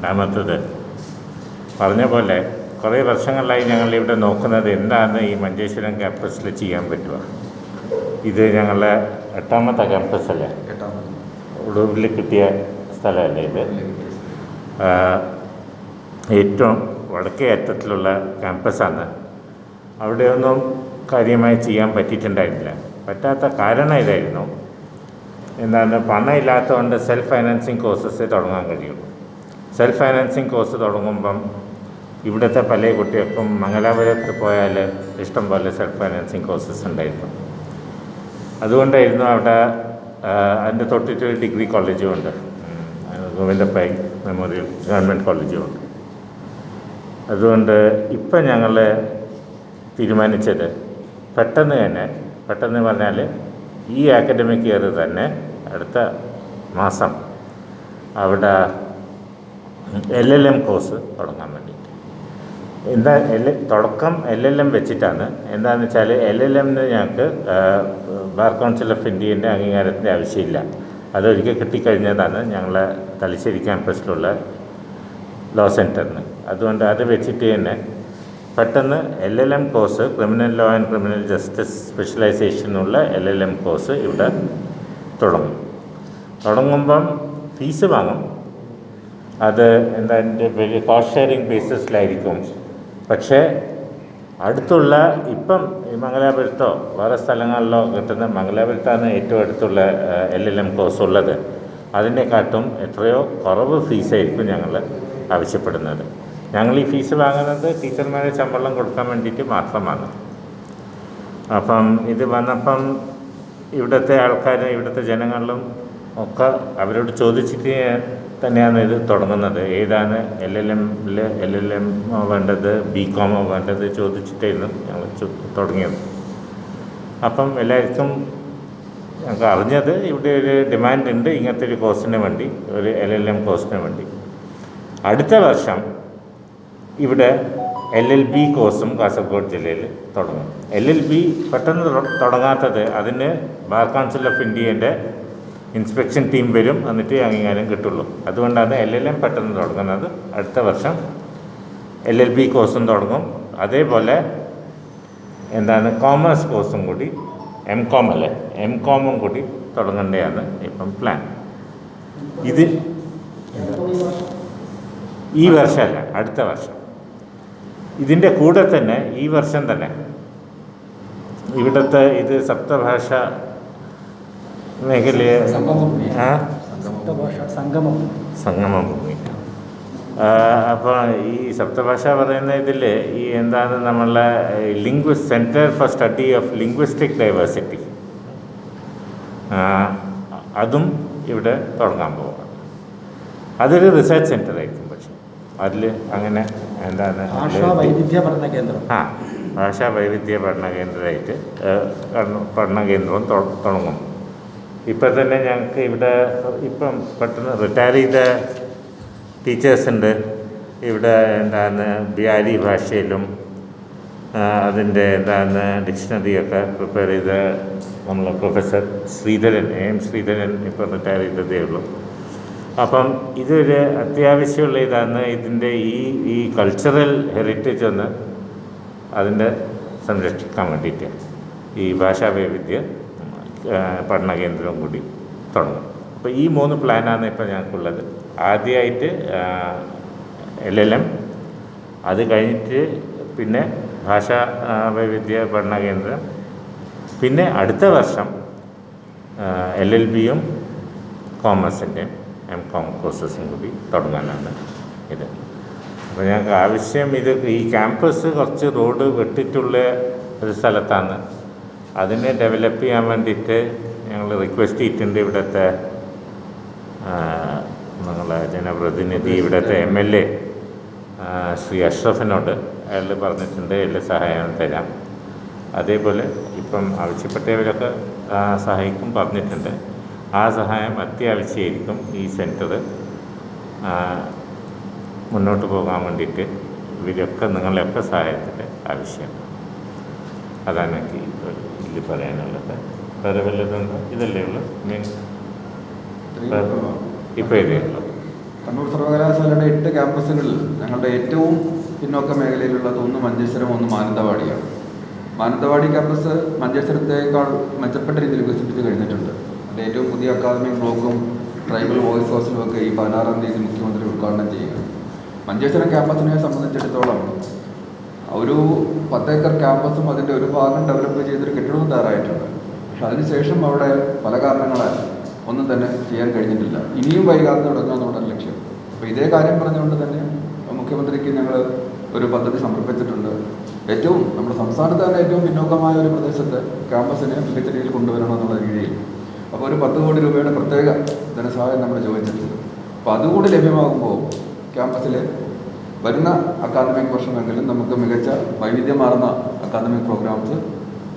രണ്ടാമത്തത് പറഞ്ഞ പോലെ കുറേ വർഷങ്ങളായി ഞങ്ങളിവിടെ നോക്കുന്നത് എന്താണ് ഈ മഞ്ചേശ്വരം ക്യാമ്പസിൽ ചെയ്യാൻ പറ്റുക. ഇത് ഞങ്ങളുടെ 8ാമത്തെ ക്യാമ്പസല്ലേ, ഒടുവിൽ കിട്ടിയ സ്ഥലമല്ലേ ഇത്. ഏറ്റവും വടക്കേ അറ്റത്തിലുള്ള ക്യാമ്പസാണ്. അവിടെയൊന്നും കാര്യമായി ചെയ്യാൻ പറ്റിയിട്ടുണ്ടായിരുന്നില്ല. പറ്റാത്ത കാരണം ഇതായിരുന്നു, എന്താണ്, പണം ഇല്ലാത്തതുകൊണ്ട് സെൽഫ് ഫൈനാൻസിങ് കോഴ്സസ് തുടങ്ങാൻ കഴിയുള്ളൂ. സെൽഫ് ഫൈനാൻസിങ് കോഴ്സ് തുടങ്ങുമ്പം ഇവിടുത്തെ പല കുട്ടികൾക്കും മംഗലാപുരത്ത് പോയാൽ ഇഷ്ടം പോലെ സെൽഫ് ഫൈനാൻസിങ് കോഴ്സസ് ഉണ്ടായിരുന്നു. അതുകൊണ്ടായിരുന്നു അവിടെ അതിൻ്റെ തൊട്ടിട്ടൊരു ഡിഗ്രി കോളേജും ഉണ്ട്, ഗോവിന്ദപ്പൈ മെമ്മോറിയൽ ഗവൺമെൻറ് കോളേജും ഉണ്ട്. അതുകൊണ്ട് ഇപ്പം ഞങ്ങൾ തീരുമാനിച്ചത് പെട്ടെന്ന് പറഞ്ഞാൽ ഈ അക്കാഡമിക് ഇയർ തന്നെ അടുത്ത മാസം അവിടെ LLM കോഴ്സ് തുടങ്ങാൻ വേണ്ടിയിട്ട്. തുടക്കം LLM വെച്ചിട്ടാണ്. എന്താണെന്ന് വെച്ചാൽ LLMന് ഞങ്ങൾക്ക് ബാർ കൗൺസിൽ ഓഫ് ഇന്ത്യൻ്റെ അംഗീകാരത്തിൻ്റെ ആവശ്യമില്ല. അതൊരിക്കൽ കിട്ടിക്കഴിഞ്ഞതാണ് ഞങ്ങളെ തലശ്ശേരി ക്യാമ്പസിലുള്ള ലോ സെൻറ്ററിന്. അതുകൊണ്ട് അത് വെച്ചിട്ട് തന്നെ പെട്ടെന്ന് LLM course, criminal law and criminal justice സ്പെഷ്യലൈസേഷനുള്ള LLM കോഴ്സ് ഇവിടെ തുടങ്ങുമ്പം ഫീസ് വാങ്ങും. അത് എന്താ വലിയ കോസ്റ്റ് ഷെയറിങ് ബേസിസിലായിരിക്കും. പക്ഷേ അടുത്തുള്ള ഇപ്പം ഈ മംഗലാപുരത്തോ വേറെ സ്ഥലങ്ങളിലോ കിട്ടുന്ന, മംഗലാപുരത്താണ് ഏറ്റവും അടുത്തുള്ള LLM കോഴ്സ് ഉള്ളത്, അതിനെക്കാട്ടും എത്രയോ കുറവ് ഫീസായിരിക്കും ഞങ്ങൾ ആവശ്യപ്പെടുന്നത്. ഞങ്ങൾ ഈ ഫീസ് വാങ്ങുന്നത് ടീച്ചർമാരെ ശമ്പളം കൊടുക്കാൻ വേണ്ടിയിട്ട് മാത്രമാണ്. അപ്പം ഇത് വന്നപ്പം ഇവിടുത്തെ ആൾക്കാരും ഇവിടുത്തെ ജനങ്ങളിലും ഒക്കെ അവരോട് ചോദിച്ചിട്ട് തന്നെയാണ് ഇത് തുടങ്ങുന്നത്. ഏതാണ് LLM വേണ്ടത്, BCom വേണ്ടത് ചോദിച്ചിട്ടായിരുന്നു ഞങ്ങൾ തുടങ്ങിയത്. അപ്പം എല്ലാവർക്കും ഞങ്ങൾക്ക് അറിഞ്ഞത് ഇവിടെ ഒരു ഡിമാൻഡ് ഉണ്ട് ഇങ്ങനത്തെ ഒരു കോഴ്സിന് വേണ്ടി, ഒരു LLM കോഴ്സിന് വേണ്ടി. അടുത്ത വർഷം ഇവിടെ LLB കോഴ്സും കാസർഗോഡ് ജില്ലയിൽ തുടങ്ങും. LLB പെട്ടെന്ന് തുടങ്ങാത്തത്, അതിന് ബാർ കൗൺസിൽ ഓഫ് ഇന്ത്യൻ്റെ ഇൻസ്പെക്ഷൻ ടീം വരും, എന്നിട്ട് അംഗീകാരം കിട്ടുള്ളൂ. അതുകൊണ്ടാണ് LLM പെട്ടെന്ന് തുടങ്ങുന്നത്. അടുത്ത വർഷം LLB കോഴ്സും തുടങ്ങും. അതേപോലെ എന്താണ്, കോമേഴ്സ് കോഴ്സും കൂടി, MCom അല്ലേ, MCOമും കൂടി തുടങ്ങേണ്ടതാണ് ഇപ്പം പ്ലാൻ. ഇത് ഈ വർഷമല്ല, അടുത്ത വർഷം. ഇതിൻ്റെ കൂടെ തന്നെ ഈ വർഷം തന്നെ ഇവിടുത്തെ ഇത് സപ്തഭാഷ മേഖലയെ സംഗമം ഭൂമി. അപ്പോൾ ഈ സപ്തഭാഷ പറയുന്ന ഇതിൽ ഈ എന്താണ്, നമ്മളെ centre for study of linguistic diversity, അതും ഇവിടെ തുടങ്ങാൻ പോവുക. അതൊരു റിസർച്ച് സെൻറ്റർ ആയിരിക്കും. പക്ഷേ അതിൽ അങ്ങനെ എന്താണ്, ഭാഷാ വൈവിധ്യ പഠന കേന്ദ്രമായിട്ട് പഠന കേന്ദ്രവും തുടങ്ങും. ഇപ്പം തന്നെ ഞങ്ങൾക്ക് ഇവിടെ ഇപ്പം പെട്ടെന്ന് റിട്ടയർ ചെയ്ത ടീച്ചേഴ്സ് ഉണ്ട് ഇവിടെ. എന്താണ്, ബിഹാരി ഭാഷയിലും അതിൻ്റെ എന്താണ് ഡിക്ഷണറിയൊക്കെ പ്രിപ്പയർ ചെയ്ത നമ്മളെ പ്രൊഫസർ ശ്രീധരൻ, AM ശ്രീധരൻ ഇപ്പം റിട്ടയർ ചെയ്തതേ ഉള്ളൂ. അപ്പം ഇതൊരു അത്യാവശ്യമുള്ള ഇതാണ്. ഇതിൻ്റെ ഈ കൾച്ചറൽ ഹെറിറ്റേജ് ഒന്ന് അതിൻ്റെ സംരക്ഷിക്കാൻ വേണ്ടിയിട്ട് ഈ ഭാഷാ വൈവിധ്യ പഠന കേന്ദ്രവും കൂടി തുടങ്ങും. അപ്പോൾ ഈ 3 പ്ലാനാണ് ഇപ്പോൾ ഞങ്ങൾക്കുള്ളത്. ആദ്യമായിട്ട് LLM, അത് കഴിഞ്ഞിട്ട് പിന്നെ ഭാഷാ വൈവിധ്യ പഠന കേന്ദ്രം, പിന്നെ അടുത്ത വർഷം LLBയും കോമേഴ്സിൻ്റെയും MCom കോഴ്സസും കൂടി തുടങ്ങാനാണ് ഇത്. അപ്പോൾ ഞങ്ങൾക്ക് ആവശ്യം ഇത്, ഈ ക്യാമ്പസ് കുറച്ച് റോഡ് വെട്ടിട്ടുള്ള ഒരു സ്ഥലത്താണ്. അതിനെ ഡെവലപ്പ് ചെയ്യാൻ വേണ്ടിയിട്ട് ഞങ്ങൾ റിക്വസ്റ്റ് ചെയ്തിട്ടുണ്ട് ഇവിടുത്തെ ഞങ്ങളെ ജനപ്രതിനിധി, ഇവിടുത്തെ MLA ശ്രീ അഷ്റഫിനോട്. അയാൾ പറഞ്ഞിട്ടുണ്ട് എല്ലാ സഹായം തരാം. അതേപോലെ ഇപ്പം ആവശ്യപ്പെട്ടവരൊക്കെ സഹായിക്കും പറഞ്ഞിട്ടുണ്ട്. ആ സഹായം അത്യാവശ്യമായിരിക്കും ഈ സെൻറ്റർ മുന്നോട്ട് പോകാൻ വേണ്ടിയിട്ട്. ഇവരൊക്കെ നിങ്ങളെയൊക്കെ സഹായത്തിൻ്റെ ആവശ്യമാണ്. അതാണ് എനിക്ക് ഇതിൽ പറയാനുള്ളത്. വേറെ വല്ലതുണ്ടോ? ഇതല്ലേ ഉള്ളൂ മീൻ ഇപ്പോൾ ഇതേ ഉള്ളൂ. കണ്ണൂർ സർവകലാശാലയുടെ 8 ക്യാമ്പസുകളിൽ ഞങ്ങളുടെ ഏറ്റവും പിന്നോക്ക മേഖലയിലുള്ളത് ഒന്ന് മഞ്ചേശ്വരം, ഒന്ന് മാനന്തവാടിയാണ്. മാനന്തവാടി ക്യാമ്പസ് മഞ്ചേശ്വരത്തേക്കാൾ മെച്ചപ്പെട്ട രീതിയിൽ വികസിപ്പിച്ച് കഴിഞ്ഞിട്ടുണ്ട്. അതിൻ്റെ ഏറ്റവും പുതിയ അക്കാദമിക് ബ്ലോക്കും ട്രൈബൽ വോയിസ് ഹൗസിലും ഒക്കെ ഈ 16-ാം തീയതി മുഖ്യമന്ത്രി ഉദ്ഘാടനം ചെയ്യുക. മഞ്ചേശ്വരം ക്യാമ്പസിനെ സംബന്ധിച്ചിടത്തോളം ഒരു 10 ഏക്കർ ക്യാമ്പസും അതിൻ്റെ ഒരു ഭാഗം ഡെവലപ്പ് ചെയ്തൊരു കെട്ടിടവും തയ്യാറായിട്ടുണ്ട്. പക്ഷെ അതിനുശേഷം അവിടെ പല കാരണങ്ങളാൽ ഒന്നും തന്നെ ചെയ്യാൻ കഴിഞ്ഞിട്ടില്ല. ഇനിയും വൈകാതെ തുടങ്ങുക എന്നുള്ളതാണ് ലക്ഷ്യം. അപ്പോൾ ഇതേ കാര്യം പറഞ്ഞുകൊണ്ട് തന്നെ മുഖ്യമന്ത്രിക്ക് ഞങ്ങൾ ഒരു പദ്ധതി സമർപ്പിച്ചിട്ടുണ്ട്. ഏറ്റവും നമ്മുടെ സംസ്ഥാനത്ത് തന്നെ ഏറ്റവും പിന്നോക്കമായ ഒരു പ്രദേശത്ത് ക്യാമ്പസിനെ മികച്ച രീതിയിൽ കൊണ്ടുവരണം എന്നുള്ള രീതിയിൽ അപ്പോൾ ഒരു 10 കോടി രൂപയുടെ പ്രത്യേക ധനസഹായം നമ്മൾ ചോദിച്ചിട്ടുണ്ട്. അപ്പോൾ അതുകൂടി ലഭ്യമാകുമ്പോൾ ക്യാമ്പസിൽ വരുന്ന അക്കാദമിക് വർഷമെങ്കിലും നമുക്ക് മികച്ച വൈവിധ്യമാർന്ന അക്കാദമിക് പ്രോഗ്രാംസ്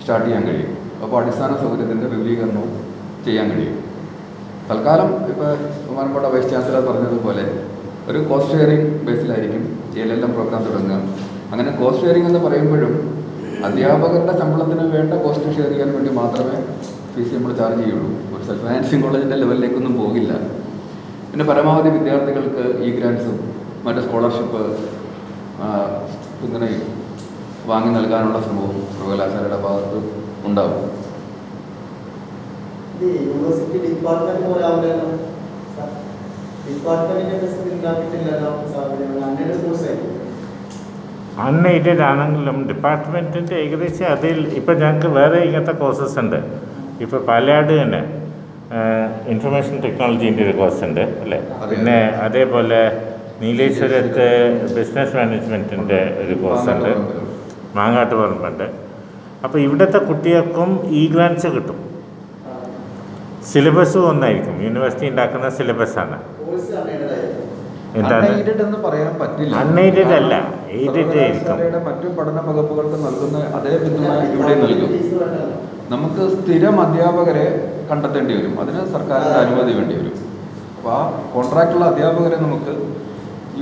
സ്റ്റാർട്ട് ചെയ്യാൻ കഴിയും. അപ്പോൾ അടിസ്ഥാന സൗകര്യത്തിൻ്റെ വിപുലീകരണവും ചെയ്യാൻ കഴിയും. തൽക്കാലം ഇപ്പോൾ ബഹുമാനപ്പെട്ട വൈസ് ചാൻസലർ പറഞ്ഞതുപോലെ ഒരു കോസ്റ്റ് ഷെയറിംഗ് ബേസിലായിരിക്കും LLM പ്രോഗ്രാം തുടങ്ങുക. അങ്ങനെ കോസ്റ്റ് ഷെയറിംഗ് എന്ന് പറയുമ്പോഴും അധ്യാപകരുടെ ശമ്പളത്തിന് വേണ്ട കോസ്റ്റ് ഷെയർ ചെയ്യാൻ വേണ്ടി മാത്രമേ ഫീസ് നമ്മൾ ചാർജ് ചെയ്യുള്ളൂ. ഒരു സെൽഫ് ഫൈനാൻസിങ് കോളേജിൻ്റെ ലെവലിലേക്കൊന്നും പോകില്ല. പിന്നെ പരമാവധി വിദ്യാർത്ഥികൾക്ക് ഈ ഗ്രാൻസും മറ്റ് സ്കോളർഷിപ്പ് പിന്തുണയും വാങ്ങി നൽകാനുള്ള ശ്രമവും സർവകലാശാലയുടെ ഭാഗത്ത് ഉണ്ടാവും. യൂണിവേഴ്സിറ്റി ഡിപ്പാർട്ട്മെന്റ് പോരാവില്ലല്ലോ, ഡിപ്പാർട്ട്മെന്റിന്റെ ഉണ്ടാക്കിയിട്ടില്ലല്ലോ. അൺഎയ്ഡഡ് ആണെങ്കിലും ഡിപ്പാർട്ട്മെൻറ്റിൻ്റെ ഏകദേശം അതിൽ ഇപ്പം ഞങ്ങൾക്ക് വേറെ ഇങ്ങനത്തെ കോഴ്സസ് ഉണ്ട്. ഇപ്പോൾ പാലയാട് തന്നെ ഇൻഫർമേഷൻ ടെക്നോളജീൻ്റെ ഒരു കോഴ്സ് ഉണ്ട് അല്ലേ. പിന്നെ അതേപോലെ നീലേശ്വരത്ത് ബിസിനസ് മാനേജ്മെൻറ്റിൻ്റെ ഒരു കോഴ്സ് ഉണ്ട്, മാങ്ങാട്ട് പറമ്പുണ്ട്. അപ്പോൾ ഇവിടുത്തെ കുട്ടികൾക്കും ഈ ഗ്രാൻസ് കിട്ടും. സിലബസും ഒന്നായിരിക്കും, യൂണിവേഴ്സിറ്റി ഉണ്ടാക്കുന്ന സിലബസാണ്. എന്താണ് എന്ന് പറയാൻ പറ്റില്ല, അൺഎയ്ഡഡ് അല്ല, എയ്ഡഡ് ആയിരിക്കും. മറ്റു പഠന വകുപ്പുകൾക്ക് നൽകുന്ന അതേ പിന്തുണ ഇവിടെ നൽകും. നമുക്ക് സ്ഥിരം അധ്യാപകരെ കണ്ടെത്തേണ്ടി വരും, അതിന് സർക്കാരിൻ്റെ അനുമതി വേണ്ടി വരും. അപ്പോൾ ആ കോൺട്രാക്റ്റുള്ള അധ്യാപകരെ നമുക്ക്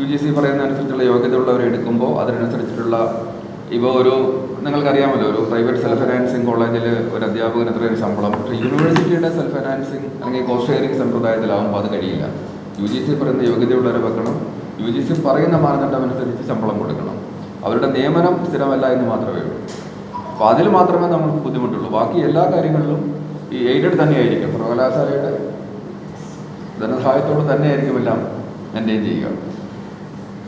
UGC പറയുന്ന അനുസരിച്ചുള്ള യോഗ്യതയുള്ളവരെ എടുക്കുമ്പോൾ അതിനനുസരിച്ചിട്ടുള്ള ഇപ്പോൾ ഒരു നിങ്ങൾക്കറിയാമല്ലോ, ഒരു പ്രൈവറ്റ് സെൽഫ് ഫൈനാൻസിങ് കോളേജിൽ ഒരു അധ്യാപകന് എത്രയും ശമ്പളം. പക്ഷേ യൂണിവേഴ്സിറ്റിയുടെ സെൽഫ് ഫൈനാൻസിങ് അല്ലെങ്കിൽ കോസ്റ്റ് ഷെയറിംഗ് സമ്പ്രദായത്തിലാവുമ്പോൾ അത് കഴിയില്ല. UGC പറയുന്ന യോഗ്യതയുള്ളവരെ വെക്കണം, UGC പറയുന്ന മാനദണ്ഡം അനുസരിച്ച് ശമ്പളം കൊടുക്കണം. അവരുടെ നിയമനം സ്ഥിരമല്ല എന്ന് മാത്രമേ ഉള്ളൂ. അപ്പോൾ അതിൽ മാത്രമേ നമുക്ക് ബുദ്ധിമുട്ടുള്ളൂ. ബാക്കി എല്ലാ കാര്യങ്ങളിലും ഈ എയ്ഡഡ് തന്നെയായിരിക്കും, സർവകലാശാലയുടെ ധനസഹായത്തോട് തന്നെയായിരിക്കും എല്ലാം മെയിൻറ്റെയിൻ ചെയ്യുക.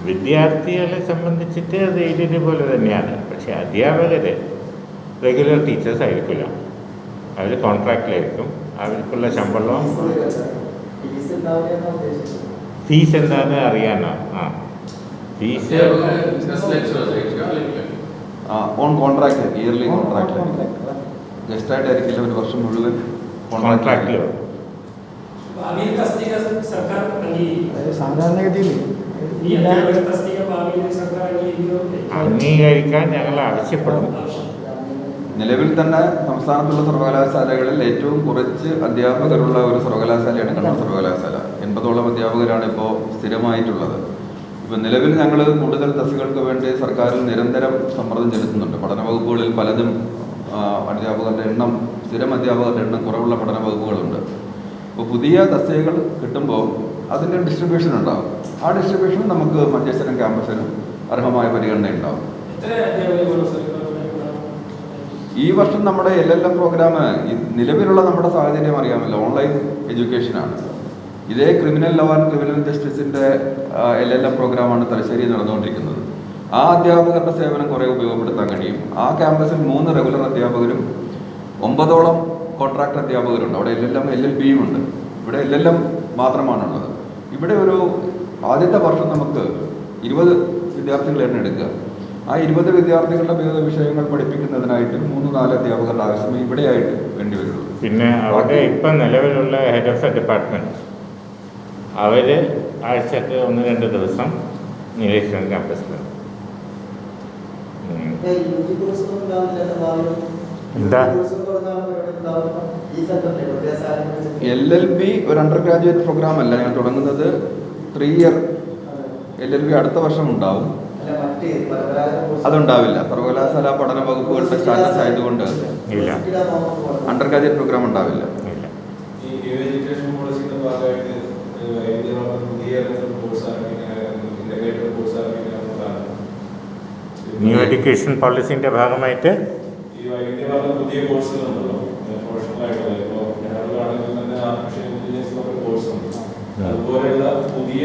വിദ്യാർത്ഥികളെ സംബന്ധിച്ചിട്ട് അത് എയ്ഡഡ് പോലെ തന്നെയാണ്. പക്ഷേ അധ്യാപകർ റെഗുലർ ടീച്ചേഴ്സ് ആയിരിക്കില്ല, അവർ കോൺട്രാക്റ്റിലായിരിക്കും. അവർക്കുള്ള ശമ്പളവും ഫീസ് എന്താണെന്ന് അറിയാനോ? Fees on contract, yearly contract, ഗസ്റ്റായിട്ടായിരിക്കില്ല, ഒരു വർഷം മുഴുവൻ കോൺട്രാക്റ്റിൽ. സാധാരണഗതിയിൽ അംഗീകരിക്കാൻ ഞങ്ങൾ ആവശ്യപ്പെടും. നിലവിൽ തന്നെ സംസ്ഥാനത്തുള്ള സർവകലാശാലകളിൽ ഏറ്റവും കുറച്ച് അധ്യാപകരുള്ള ഒരു സർവകലാശാലയാണ് കണ്ണൂർ സർവകലാശാല. 80ഓളം അധ്യാപകരാണ് ഇപ്പോൾ സ്ഥിരമായിട്ടുള്ളത്. ഇപ്പോൾ നിലവിൽ ഞങ്ങൾ കൂടുതൽ തസ്തികൾക്ക് വേണ്ടി സർക്കാരിൽ നിരന്തരം സമ്മർദ്ദം ചെലുത്തുന്നുണ്ട്. പഠന വകുപ്പുകളിൽ പലതും അധ്യാപകരുടെ എണ്ണം, സ്ഥിരം അധ്യാപകരുടെ എണ്ണം കുറവുള്ള പഠന വകുപ്പുകളുണ്ട്. അപ്പോൾ പുതിയ തസ്തികകൾ കിട്ടുമ്പോൾ അതിൻ്റെ ഡിസ്ട്രിബ്യൂഷൻ ഉണ്ടാകും. ആ ഡിസ്ട്രിബ്യൂഷൻ നമുക്ക് മഞ്ചേശ്വരം ക്യാമ്പസിന് അർഹമായ പരിഗണന ഉണ്ടാകും. ഈ വർഷം നമ്മുടെ LLM പ്രോഗ്രാം നിലവിലുള്ള നമ്മുടെ സാഹചര്യം അറിയാമല്ലോ, ഓൺലൈൻ എഡ്യൂക്കേഷനാണ്. ഇതേ ക്രിമിനൽ ലോ ആൻഡ് ക്രിമിനൽ ജസ്റ്റിസിൻ്റെ LLM പ്രോഗ്രാമാണ് തലശ്ശേരി നടന്നുകൊണ്ടിരിക്കുന്നത്. ആ അധ്യാപകരുടെ സേവനം കുറേ ഉപയോഗപ്പെടുത്താൻ കഴിയും. ആ ക്യാമ്പസിൽ 3 റെഗുലർ അധ്യാപകരും 9ഓളം കോൺട്രാക്ട് അധ്യാപകരുണ്ട്. അവിടെ LLM LLBയും ഉണ്ട്. ഇവിടെ LLM മാത്രമാണുള്ളത്. ഇവിടെ ഒരു ആദ്യത്തെ വർഷം നമുക്ക് 20 വിദ്യാർത്ഥികളെയാണ് എടുക്കുക. ആ 20 വിദ്യാർത്ഥികളുടെ വിവിധ വിഷയങ്ങൾ പഠിപ്പിക്കുന്നതിനായിട്ട് 3-4 അധ്യാപകരുടെ ആവശ്യമേ ഇവിടെയായിട്ട് വേണ്ടി വരുള്ളൂ. പിന്നെ അവിടെ ഇപ്പം നിലവിലുള്ള ഹെഡ് ഓഫ് ദ ഡിപ്പാർട്ട്മെൻറ്റ് അവർ ആഴ്ചക്ക് 1-2 ദിവസം നീലേശ്വരം ക്യാമ്പസിലുണ്ട്. എന്താ LLB ഒരു അണ്ടർ ഗ്രാജുവേറ്റ് പ്രോഗ്രാം അല്ല ഞാൻ തുടങ്ങുന്നത്. 3 ഇയർ LLB അടുത്ത വർഷം ഉണ്ടാവും. അതുണ്ടാവില്ല, സർവകലാശാല പഠന വകുപ്പുകളുടെ സ്റ്റാറ്റസ് ആയതുകൊണ്ട് ഇല്ല, അണ്ടർ ഗ്രാജുവേറ്റ് പ്രോഗ്രാം ഉണ്ടാവില്ല. ന്യൂ എഡ്യൂക്കേഷൻ പോളിസിൻ്റെ ഭാഗമായിട്ട് ഈ വൈവിധ്യമാർന്ന പുതിയ കോഴ്സുകളുണ്ടല്ലോ, പ്രൊഫഷണൽ ആയിട്ടുള്ള ഇപ്പോൾ ഞങ്ങളാണെങ്കിൽ തന്നെ ആർട്ടിഫിഷ്യൽ ഇന്റലിജൻസ് ഒരു കോഴ്സ് ഉണ്ട്. അതുപോലെയുള്ള പുതിയ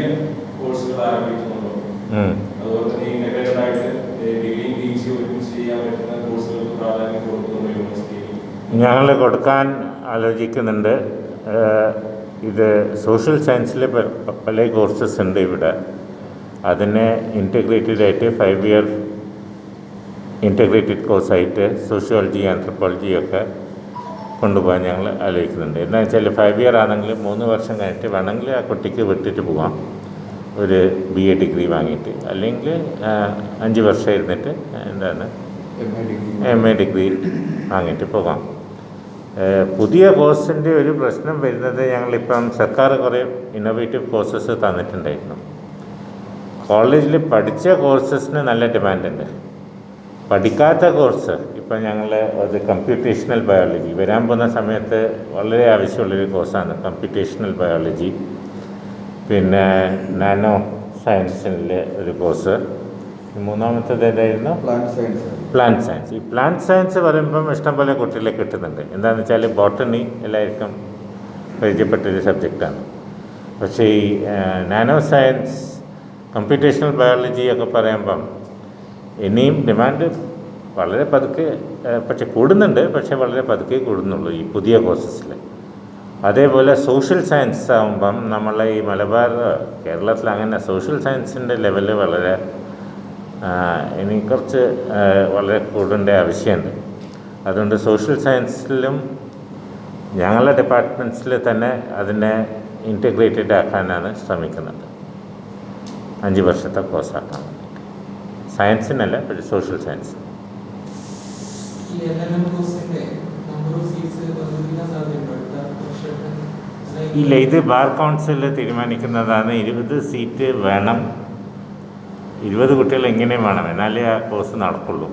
കോഴ്സുകൾ ആരംഭിക്കുന്നുണ്ടോ? അതുപോലെ തന്നെ ഇന്റഗ്രേറ്റഡ് ആയിട്ട് ഡിഗ്രിയും PG ഒരുമിച്ച് ചെയ്യാൻ പറ്റുന്ന കോഴ്സുകൾക്ക് പ്രാധാന്യം കൊടുക്കുന്നുണ്ടോ യൂണിവേഴ്സിറ്റിയിൽ? ഞങ്ങൾ കൊടുക്കാൻ ആലോചിക്കുന്നുണ്ട്. ഇത് സോഷ്യൽ സയൻസിൽ പല കോഴ്സസ് ഉണ്ട് ഇവിടെ. അതിനെ ഇൻറ്റഗ്രേറ്റഡ് ആയിട്ട് 5 ഇയർ ഇൻറ്റഗ്രേറ്റഡ് കോഴ്സായിട്ട് സോഷ്യോളജി, ആന്ത്രപ്പോളജി ഒക്കെ കൊണ്ടുപോകാൻ ഞങ്ങൾ ആലോചിക്കുന്നുണ്ട്. എന്താണെന്ന് വെച്ചാൽ 5 ഇയർ ആണെങ്കിൽ 3 വർഷം കഴിഞ്ഞിട്ട് വേണമെങ്കിൽ ആ കുട്ടിക്ക് വിട്ടിട്ട് പോകാം, ഒരു BA ഡിഗ്രി വാങ്ങിയിട്ട്. അല്ലെങ്കിൽ 5 വർഷം ഇരുന്നിട്ട് എന്താണ് MA ഡിഗ്രി വാങ്ങിയിട്ട് പോകാം. പുതിയ കോഴ്സിൻ്റെ ഒരു പ്രശ്നം വരുന്നത്, ഞങ്ങളിപ്പം സർക്കാർ കുറേ ഇന്നോവേറ്റീവ് കോഴ്സസ് തന്നിട്ടുണ്ടായിരുന്നു. കോളേജിൽ പഠിച്ച കോഴ്സസിന് നല്ല ഡിമാൻഡുണ്ട്. പഠിക്കാത്ത കോഴ്സ് ഇപ്പം ഞങ്ങൾ അത് കമ്പ്യൂട്ടേഷണൽ ബയോളജി വരാൻ പോകുന്ന സമയത്ത് വളരെ ആവശ്യമുള്ളൊരു കോഴ്സാണ് കമ്പ്യൂട്ടേഷണൽ ബയോളജി. പിന്നെ നാനോ സയൻസിലെ ഒരു കോഴ്സ്. മൂന്നാമത്തേത് ഏതായിരുന്നു? Plant science. ഈ പ്ലാന്റ് സയൻസ് പറയുമ്പം ഇഷ്ടംപോലെ കുട്ടികളെ കിട്ടുന്നുണ്ട്. എന്താണെന്ന് വെച്ചാൽ ബോട്ടണി എല്ലാവർക്കും പരിചയപ്പെട്ടൊരു സബ്ജക്റ്റാണ്. പക്ഷേ ഈ നാനോ സയൻസ്, കമ്പ്യൂട്ടേഷണൽ ബയോളജി ഒക്കെ പറയുമ്പം ഇനിയും ഡിമാൻഡ് വളരെ പതുക്കെ, പക്ഷെ കൂടുന്നുണ്ട്, പക്ഷേ വളരെ പതുക്കെ കൂടുന്നുള്ളൂ ഈ പുതിയ കോഴ്സസിൽ. അതേപോലെ സോഷ്യൽ സയൻസ് ആകുമ്പം നമ്മളെ ഈ മലബാർ കേരളത്തിൽ അങ്ങനെ സോഷ്യൽ സയൻസിൻ്റെ ലെവല് വളരെ ഇനി കുറച്ച് വളരെ കൂടേണ്ട ആവശ്യമുണ്ട്. അതുകൊണ്ട് സോഷ്യൽ സയൻസിലും ഞങ്ങളുടെ ഡിപ്പാർട്ട്മെൻറ്റ്സിൽ തന്നെ അതിനെ ഇൻറ്റഗ്രേറ്റഡ് ആക്കാനാണ് ശ്രമിക്കുന്നത്. 5 വർഷത്തെ കോഴ്സാക്കാൻ വേണ്ടിയിട്ട്. സയൻസിനല്ല, പക്ഷേ സോഷ്യൽ സയൻസ്. ഇല്ല, ഇത് ബാർ കൗൺസിൽ തീരുമാനിക്കുന്നതാണ്. 20 സീറ്റ് വേണം, 20 കുട്ടികൾ എങ്ങനെയും വേണം, എന്നാലേ ആ കോഴ്സ് നടക്കുള്ളൂ.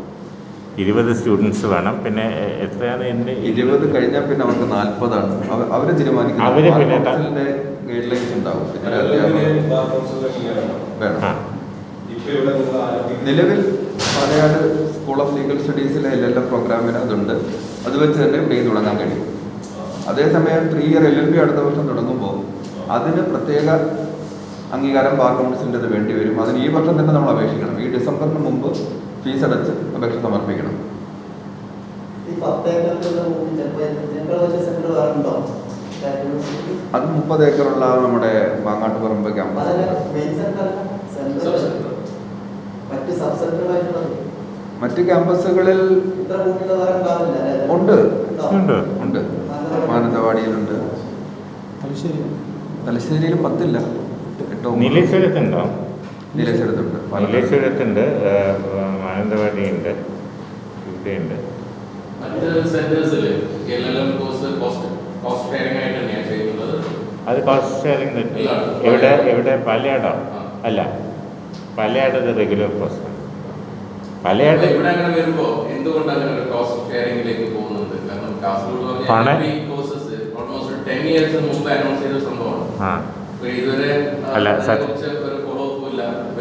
20 സ്റ്റുഡൻസ് വേണം. പിന്നെ എത്രയാണ് എൻ്റെ 20 കഴിഞ്ഞാൽ പിന്നെ അവർക്ക് 40ആണ്. അവർ തീരുമാനിക്കുന്നത്. അവര് പിന്നെ ഗൈഡ് ലൈൻസ് ഉണ്ടാവും. നിലവിൽ പാലയാട് സ്കൂൾ ഓഫ് ലീഗൽ സ്റ്റഡീസിലെ LLM പ്രോഗ്രാമിന് അതുണ്ട്. അത് വെച്ച് തന്നെ ഇവിടെ തുടങ്ങാൻ കഴിയും. അതേസമയം 3 ഇയർ LLB അടുത്ത വർഷം തുടങ്ങുമ്പോൾ അതിന് പ്രത്യേക അംഗീകാരം ബാർ കൗൺസിലിൻ്റെത് വേണ്ടി വരും. അതിന് ഈ വർഷം തന്നെ നമ്മൾ അപേക്ഷിക്കണം. ഈ ഡിസംബറിന് മുമ്പ് ഫീസ് അടച്ച് അപേക്ഷ സമർപ്പിക്കണം. അത് 30 ഏക്കറുള്ള നമ്മുടെ മാങ്ങാട്ടുപറമ്പ് ക്യാമ്പസ്. മറ്റ് ക്യാമ്പസുകളിൽ ഉണ്ട്. മാനന്തവാടിയിലുണ്ട്, തലശ്ശേരിയിൽ 10 ഇല്ല, 8 നീലേശ്വരത്തുണ്ടോ? നീലേശ്വരത്തുണ്ട്, നീലേശ്വരത്തുണ്ട്, മാനന്തവാടിയുണ്ട്, ഇവിടെയുണ്ട്. അത് കോസ്റ്റ് ഷെയറിംഗ് എവിടെ പാലയാടോ? അല്ല, പാലയാട് ഇത് റെഗുലർ കോസ്റ്റ്. പാലയാട്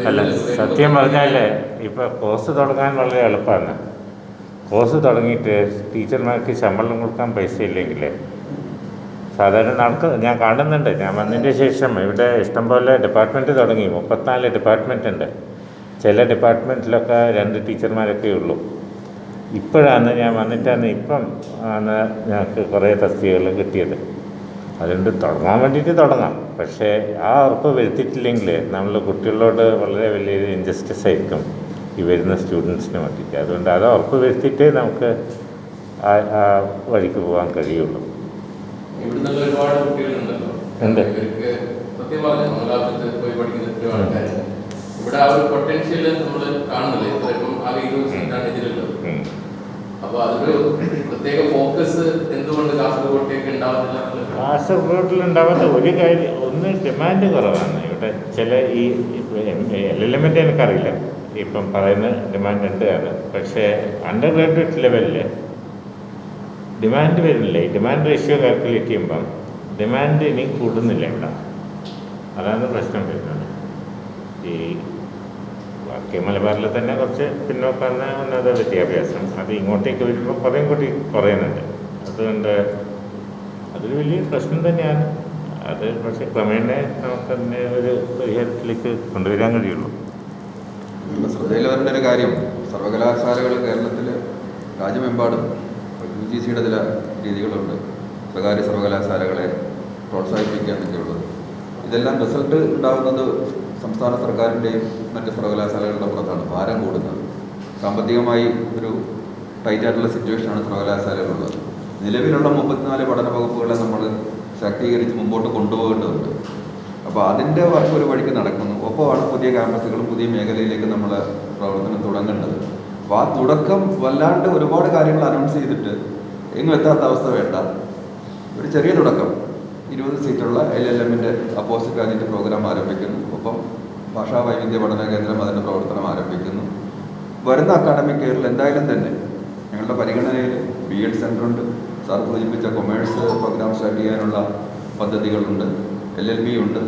അല്ല സത്യം പറഞ്ഞാൽ ഇപ്പോൾ കോഴ്സ് തുടങ്ങാൻ വളരെ എളുപ്പമാണ്. കോഴ്സ് തുടങ്ങിയിട്ട് ടീച്ചർമാർക്ക് ശമ്പളം കൊടുക്കാൻ പൈസ ഇല്ലെങ്കിൽ സാധാരണ ഞാൻ കാണുന്നുണ്ട്. ഞാൻ വന്നതിൻ്റെ ശേഷം ഇവിടെ ഇഷ്ടംപോലെ ഡിപ്പാർട്ട്മെൻറ്റ് തുടങ്ങി. 34 ഡിപ്പാർട്ട്മെൻറ്റ് ഉണ്ട്. ചില ഡിപ്പാർട്ട്മെൻറ്റിലൊക്കെ 2 ടീച്ചർമാരൊക്കെ ഉള്ളൂ. ഇപ്പോഴാണ് ഞാൻ വന്നിട്ടാണ് ഇപ്പം ആണ് ഞങ്ങൾക്ക് കുറേ തസ്തികകൾ കിട്ടിയത്. അതുകൊണ്ട് തുടങ്ങാൻ വേണ്ടിയിട്ട് തുടങ്ങാം. പക്ഷേ ആ ഉറപ്പ് വരുത്തിയിട്ടില്ലെങ്കിൽ നമ്മൾ കുട്ടികളോട് വളരെ വലിയൊരു ഇൻജസ്റ്റിസ് ആയിരിക്കും ഈ വരുന്ന സ്റ്റുഡൻസിന് വേണ്ടിയിട്ട്. അതുകൊണ്ട് അത് ഉറപ്പ് വരുത്തിയിട്ടേ നമുക്ക് ആ വഴിക്ക് പോകാൻ കഴിയുള്ളൂ. ഇവിടുന്നുള്ള ഒരുപാട് കുട്ടികളുണ്ടല്ലോ, സത്യം പറഞ്ഞു പോയി പഠിക്കുന്ന ആൾക്കാർ ഇവിടെ ആ ഒരു പൊട്ടൻഷ്യൽ നമ്മൾ കാണുന്നില്ല. ഇപ്പം ആ യൂണിവേഴ്സിറ്റിയാണ് ഇതിലുള്ളത്. അപ്പൊ അതൊരു പ്രത്യേക ഫോക്കസ് എന്തുകൊണ്ട് കാസർഗോട്ടേക്ക് ഉണ്ടാവുന്നില്ല? കാസർഗോഡിലുണ്ടാവാത്ത ഒരു കാര്യം, ഒന്ന് ഡിമാൻഡ് കുറവാണ് ഇവിടെ. ചില ഈ എലമെൻ്റ് എനിക്കറിയില്ല, ഇപ്പം പറയുന്ന ഡിമാൻഡ് ഉണ്ട് ആണ്. പക്ഷേ അണ്ടർ ഗ്രാജുവേറ്റ് ലെവലിൽ ഡിമാൻഡ് വരുന്നില്ല. ഈ ഡിമാൻഡ് റേഷ്യോ കാൽക്കുലേറ്റ് ചെയ്യുമ്പം ഡിമാൻഡ് ഇനി കൂടുന്നില്ല ഇവിടെ. അതാണ് പ്രശ്നം വരുന്നത്. ഈ വടക്കേ മലബാറിൽ തന്നെ കുറച്ച് പിന്നോക്കാണ് ഉന്നത വിദ്യാഭ്യാസം, അത് ഇങ്ങോട്ടേക്ക് വരുമ്പോൾ കുറേയും കൂടി കുറയുന്നുണ്ട്. അതുകൊണ്ട് അതൊരു വലിയ പ്രശ്നം തന്നെയാണ്. അത് പക്ഷേ ക്രമേണ നമുക്കതിനെ ഒരു പരിഹാരത്തിലേക്ക് കൊണ്ടുവരാൻ കഴിയുള്ളൂ. ശ്രദ്ധയിൽ വരേണ്ട ഒരു കാര്യം, സർവകലാശാലകൾ കേരളത്തിൽ രാജ്യമെമ്പാടും UGCയുടെ ചില രീതികളുണ്ട്, സ്വകാര്യ സർവകലാശാലകളെ പ്രോത്സാഹിപ്പിക്കുക എന്നൊക്കെയുള്ളത്. ഇതെല്ലാം റിസൾട്ട് ഉണ്ടാകുന്നത് സംസ്ഥാന സർക്കാരിൻ്റെയും മറ്റ് സർവകലാശാലകളുടെ പുറത്താണ് ഭാരം കൂടുന്നത്. സാമ്പത്തികമായി ഒരു ടൈറ്റായിട്ടുള്ള സിറ്റുവേഷനാണ് സർവകലാശാലകളുള്ളത്. നിലവിലുള്ള 34 പഠന വകുപ്പുകളെ നമ്മൾ ശാക്തീകരിച്ച് മുമ്പോട്ട് കൊണ്ടുപോകേണ്ടതുണ്ട്. അപ്പോൾ അതിൻ്റെ വർക്ക് ഒരു വഴിക്ക് നടക്കുന്നു. ഒപ്പമാണ് പുതിയ ക്യാമ്പസുകളും പുതിയ മേഖലയിലേക്ക് നമ്മൾ പ്രവർത്തനം തുടങ്ങേണ്ടത്. അപ്പോൾ ആ തുടക്കം വല്ലാണ്ട് ഒരുപാട് കാര്യങ്ങൾ അനൗൺസ് ചെയ്തിട്ട് എങ്ങും എത്താത്ത അവസ്ഥ വേണ്ട. ഒരു ചെറിയ തുടക്കം, 20 സീറ്റുള്ള LLMൻ്റെ അപ്പോസിറ്റ് ഗ്രാജുവേറ്റ് പ്രോഗ്രാം ആരംഭിക്കുന്നു. ഒപ്പം ഭാഷാ വൈവിധ്യ പഠന കേന്ദ്രം അതിൻ്റെ പ്രവർത്തനം ആരംഭിക്കുന്നു. വരുന്ന അക്കാഡമിക് ഇയറിൽ എന്തായാലും തന്നെ ഞങ്ങളുടെ പരിഗണനയിൽ B.Ed സെൻ്റർ ഉണ്ട്, സാർ സൂചിപ്പിച്ച കൊമേഴ്സ് പ്രോഗ്രാം സ്റ്റാർട്ട് ചെയ്യാനുള്ള പദ്ധതികളുണ്ട്, LLB ഉണ്ട്.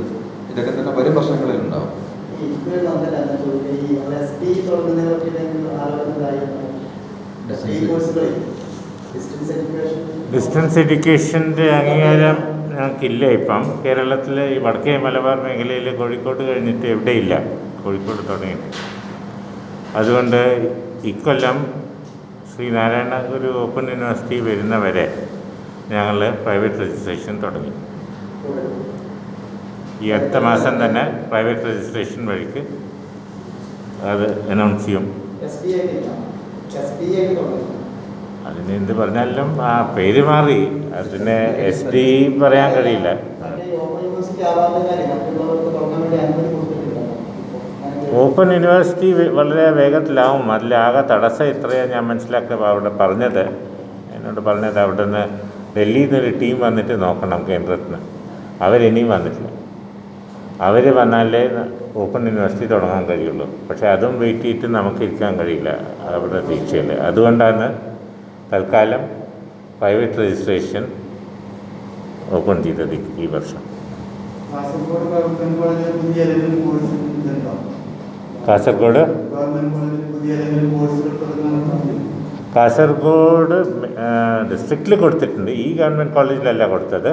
ഇതൊക്കെ തന്നെ വരും വർഷങ്ങളിലുണ്ടാവും. ഡിസ്റ്റൻസ് എഡ്യൂക്കേഷൻ്റെ അംഗീകാരം ഞങ്ങൾക്കില്ല ഇപ്പം. കേരളത്തിൽ ഈ വടക്കേ മലബാർ മേഖലയിൽ കോഴിക്കോട് കഴിഞ്ഞിട്ട് എവിടെയില്ല, കോഴിക്കോട് തുടങ്ങിയിട്ട്. അതുകൊണ്ട് ഇക്കൊല്ലം ശ്രീനാരായണ ഗുരു ഓപ്പൺ യൂണിവേഴ്സിറ്റി വരുന്നവരെ ഞങ്ങൾ പ്രൈവറ്റ് രജിസ്ട്രേഷൻ തുടങ്ങി. ഈ അടുത്ത മാസം തന്നെ പ്രൈവറ്റ് രജിസ്ട്രേഷൻ വഴിക്ക് അത് അനൗൺസ് ചെയ്യും. അതിന് എന്ത് പറഞ്ഞാലും ആ പേര് മാറി, അതിന് SD പറയാൻ കഴിയില്ല. ഓപ്പൺ യൂണിവേഴ്സിറ്റി വളരെ വേഗത്തിലാവും. അതിലാകെ തടസ്സം ഇത്രയാണ് ഞാൻ മനസ്സിലാക്കുക അവിടെ എന്നോട് പറഞ്ഞത് അവിടെ നിന്ന് ഡൽഹിയിൽ നിന്നൊരു ടീം വന്നിട്ട് നോക്കണം കേന്ദ്രത്തിന്. അവരിനിയും വന്നിട്ടില്ല. അവർ വന്നാലേ ഓപ്പൺ യൂണിവേഴ്സിറ്റി തുടങ്ങാൻ കഴിയുള്ളൂ. പക്ഷേ അതും വെയിറ്റ് ചെയ്തിട്ട് നമുക്ക് ഇരിക്കാൻ കഴിയില്ല അവരുടെ ദീക്ഷയിൽ. അതുകൊണ്ടാണ് തൽക്കാലം പ്രൈവറ്റ് രജിസ്ട്രേഷൻ ഓപ്പൺ ചെയ്തത് ഈ വർഷം. കാസർഗോഡ് ഡിസ്ട്രിക്റ്റിൽ കൊടുത്തിട്ടുണ്ട്. ഈ ഗവൺമെൻറ് കോളേജിലല്ല കൊടുത്തത്,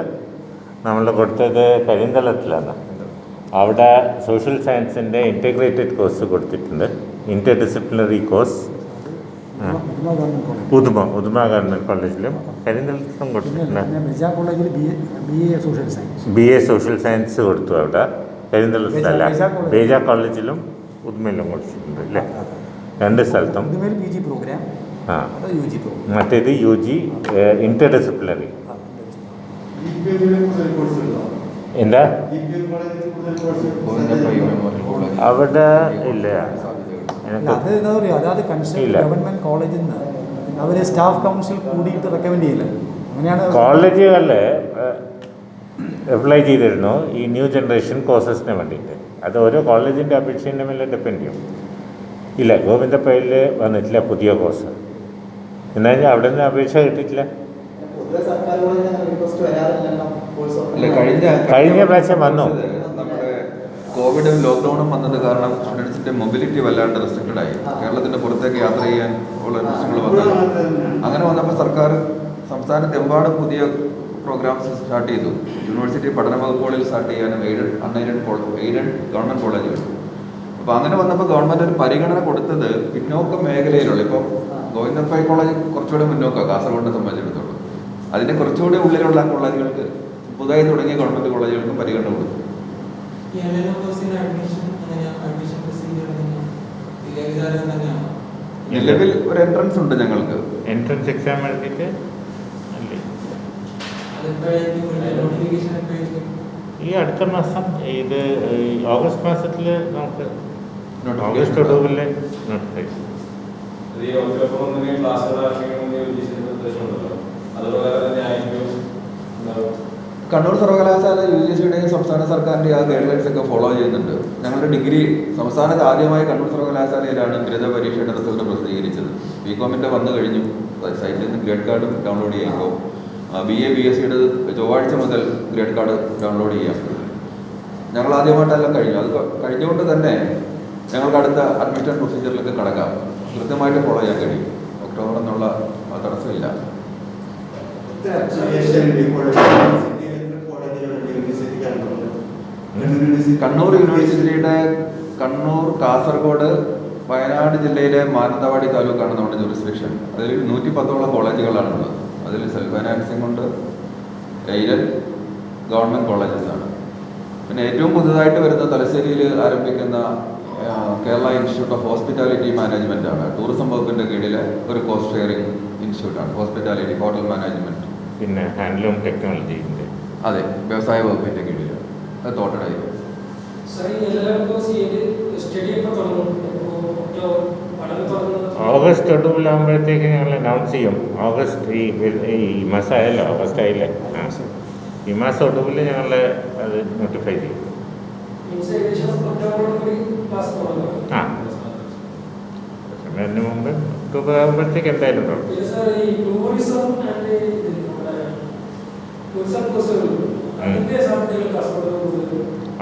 നമ്മൾ കൊടുത്തത് കരിന്തളത്തിലാണ്. അവിടെ സോഷ്യൽ സയൻസിൻ്റെ ഇൻറ്റഗ്രേറ്റഡ് കോഴ്സ് കൊടുത്തിട്ടുണ്ട്, Inter disciplinary course. Uduma government കോളേജിലും കരിന്തളത്തിലും കൊടുത്തിട്ടുണ്ട്. BA സോഷ്യൽ സയൻസ് കൊടുത്തു അവിടെ, കരിന്തളത്തിലല്ല. ബേജ കോളേജിലും ഉദുമയിലും കൊടുത്തിട്ടുണ്ട് അല്ലേ, 2 സ്ഥലത്തും. ആ, മറ്റേത് UG ഇന്റർ ഡിസിപ്ലിനറി. എന്താ അവിടെ ഇല്ല, ഗവൺമെന്റ് കോളേജിൽ നിന്ന് അവര് സ്റ്റാഫ് കൗൺസിൽ കൂടിയിട്ട് റെക്കമെൻഡ് ചെയ്യില്ല. അങ്ങനെയാണ് കോളേജുകളിൽ അപ്ലൈ ചെയ്തിരുന്നു ഈ ന്യൂ ജനറേഷൻ കോഴ്സസിന് വേണ്ടിയിട്ട്. അത് ഓരോ കോളേജിൻ്റെ അപേക്ഷേൻ്റെ മേലെ ഡിപ്പെൻഡ് ചെയ്യും. ഇല്ല, ഗോവിന്ദപ്പയിൽ വന്നിട്ടില്ല പുതിയ കോഴ്സ്. എന്നാൽ അവിടെ നിന്ന് അപേക്ഷ കിട്ടിയിട്ടില്ല. കഴിഞ്ഞ പ്രാവശ്യം വന്നു. നമ്മുടെ കോവിഡും ലോക്ക്ഡൗണും വന്നത് കാരണം സ്റ്റുഡൻസിന്റെ മൊബിലിറ്റി വല്ലാണ്ട് റെസ്ട്രിക്റ്റഡ് ആയി. കേരളത്തിന്റെ പുറത്തേക്ക് യാത്ര ചെയ്യാൻ ഉള്ള പ്രശ്നങ്ങൾ വന്നത്. അങ്ങനെ വന്നപ്പോൾ സർക്കാർ സംസ്ഥാനത്തെമ്പാടും പുതിയ പ്രോഗ്രാംസ് സ്റ്റാർട്ട് ചെയ്തു. യൂണിവേഴ്സിറ്റി പഠന വകുപ്പുകളിൽ സ്റ്റാർട്ട് ചെയ്യാനും എയ്ഡഡ് ഗവൺമെൻറ് കോളേജുകൾ. അപ്പോൾ അങ്ങനെ വന്നപ്പോൾ ഗവൺമെൻറ് ഒരു പരിഗണന കൊടുത്തത് പിന്നോക്ക മേഖലയിലുള്ള, ഇപ്പം ഗോവിന്ദപ്പൈ കോളേജ് കുറച്ചുകൂടെ മുന്നോക്കമാണ് കാസർഗോഡിനെ സംബന്ധിച്ചിടത്തോളം. അതിന് കുറച്ചുകൂടി ഉള്ളിലുള്ള കോളേജുകൾക്ക്, പുതുതായി തുടങ്ങിയ ഗവൺമെൻറ് കോളേജുകൾക്ക് പരിഗണന കൊടുത്തു. നിലവിൽ ഒരു എൻട്രൻസ് ഉണ്ട് ഞങ്ങൾക്ക്. എൻട്രൻസ് എക്സാം എഴുതിയിട്ട് ഈ അടുത്ത മാസം, ഇത് ഓഗസ്റ്റ് മാസത്തിൽ നമുക്ക് ഓഗസ്റ്റ് ഒടുവിലെ നോട്ടിഫിക്കേഷൻ. കണ്ണൂർ സർവകലാശാല UGCയുടെയും സംസ്ഥാന സർക്കാരിൻ്റെ ആ ഗൈഡ്ലൈൻസ് ഒക്കെ ഫോളോ ചെയ്യുന്നുണ്ട്. ഞങ്ങളുടെ ഡിഗ്രി സംസ്ഥാനത്ത് ആദ്യമായി കണ്ണൂർ സർവകലാശാലയിലാണ് ബിരുദ പരീക്ഷയുടെ റിസൾട്ട് പ്രസിദ്ധീകരിച്ചത്. BComൻ്റെ വന്നു കഴിഞ്ഞു, സൈറ്റിൽ നിന്ന് ഗ്രേഡ് കാർഡ് ഡൗൺലോഡ് ചെയ്യുമ്പോൾ. BA BSCയുടെ ചൊവ്വാഴ്ച മുതൽ ഗ്രേഡ് കാർഡ് ഡൗൺലോഡ് ചെയ്യാം. ഞങ്ങൾ ആദ്യമായിട്ടെല്ലാം കഴിഞ്ഞു. അത് കഴിഞ്ഞുകൊണ്ട് തന്നെ ഞങ്ങൾക്ക് അടുത്ത അഡ്മിഷൻ പ്രൊസീജിയറിലേക്ക് കടക്കാം. കൃത്യമായിട്ട് ഫോളോ ചെയ്യാൻ കഴിയും. ഒക്ടോബർ എന്നുള്ള തടസ്സമില്ല. കണ്ണൂർ യൂണിവേഴ്സിറ്റിയുടെ കണ്ണൂർ, കാസർഗോഡ്, വയനാട് ജില്ലയിലെ മാനന്തവാടി താലൂക്കാണ് നമ്മുടെ ജൂറിസ്ഡിക്ഷൻ. അതിൽ 110ഓളം കോളേജുകളാണുള്ളത്. അതിൽ സെൽഫ് ഫൈനാൻസിംഗ് കൊണ്ട് എയ്ഡഡ് ഗവൺമെൻറ് കോളേജസ് ആണ്. പിന്നെ ഏറ്റവും പുതുതായിട്ട് വരുന്ന തലശ്ശേരിയിൽ ആരംഭിക്കുന്ന Kerala institute of hospitality management ആണ്. ടൂറിസം വകുപ്പിൻ്റെ കീഴിലെ ഒരു കോസ്റ്റ് ഷെയറിംഗ് ഇൻസ്റ്റിറ്റ്യൂട്ടാണ് ഹോസ്പിറ്റാലിറ്റി, ഹോട്ടൽ മാനേജ്മെൻറ്റ്. പിന്നെ ഹാൻഡ്ലൂം ടെക്നോളജിൻ്റെ, അതെ, വ്യവസായ വകുപ്പിൻ്റെ കീഴിൽ. അത് തോട്ടടായി. ഓഗസ്റ്റ് ഒടുവിലാകുമ്പോഴത്തേക്ക് ഞങ്ങൾ അനൗൺസ് ചെയ്യും. ഓഗസ്റ്റ് ഈ മാസം ആയല്ലോ, ഓഗസ്റ്റ് ആയില്ലേ? ഈ മാസം ഒടുവിൽ ഞങ്ങൾ അത് നോട്ടിഫൈ ചെയ്യും. ആ, അതിന് മുമ്പ് ഒക്ടോബർ ആകുമ്പോഴത്തേക്ക് എന്തായാലും തുടങ്ങും.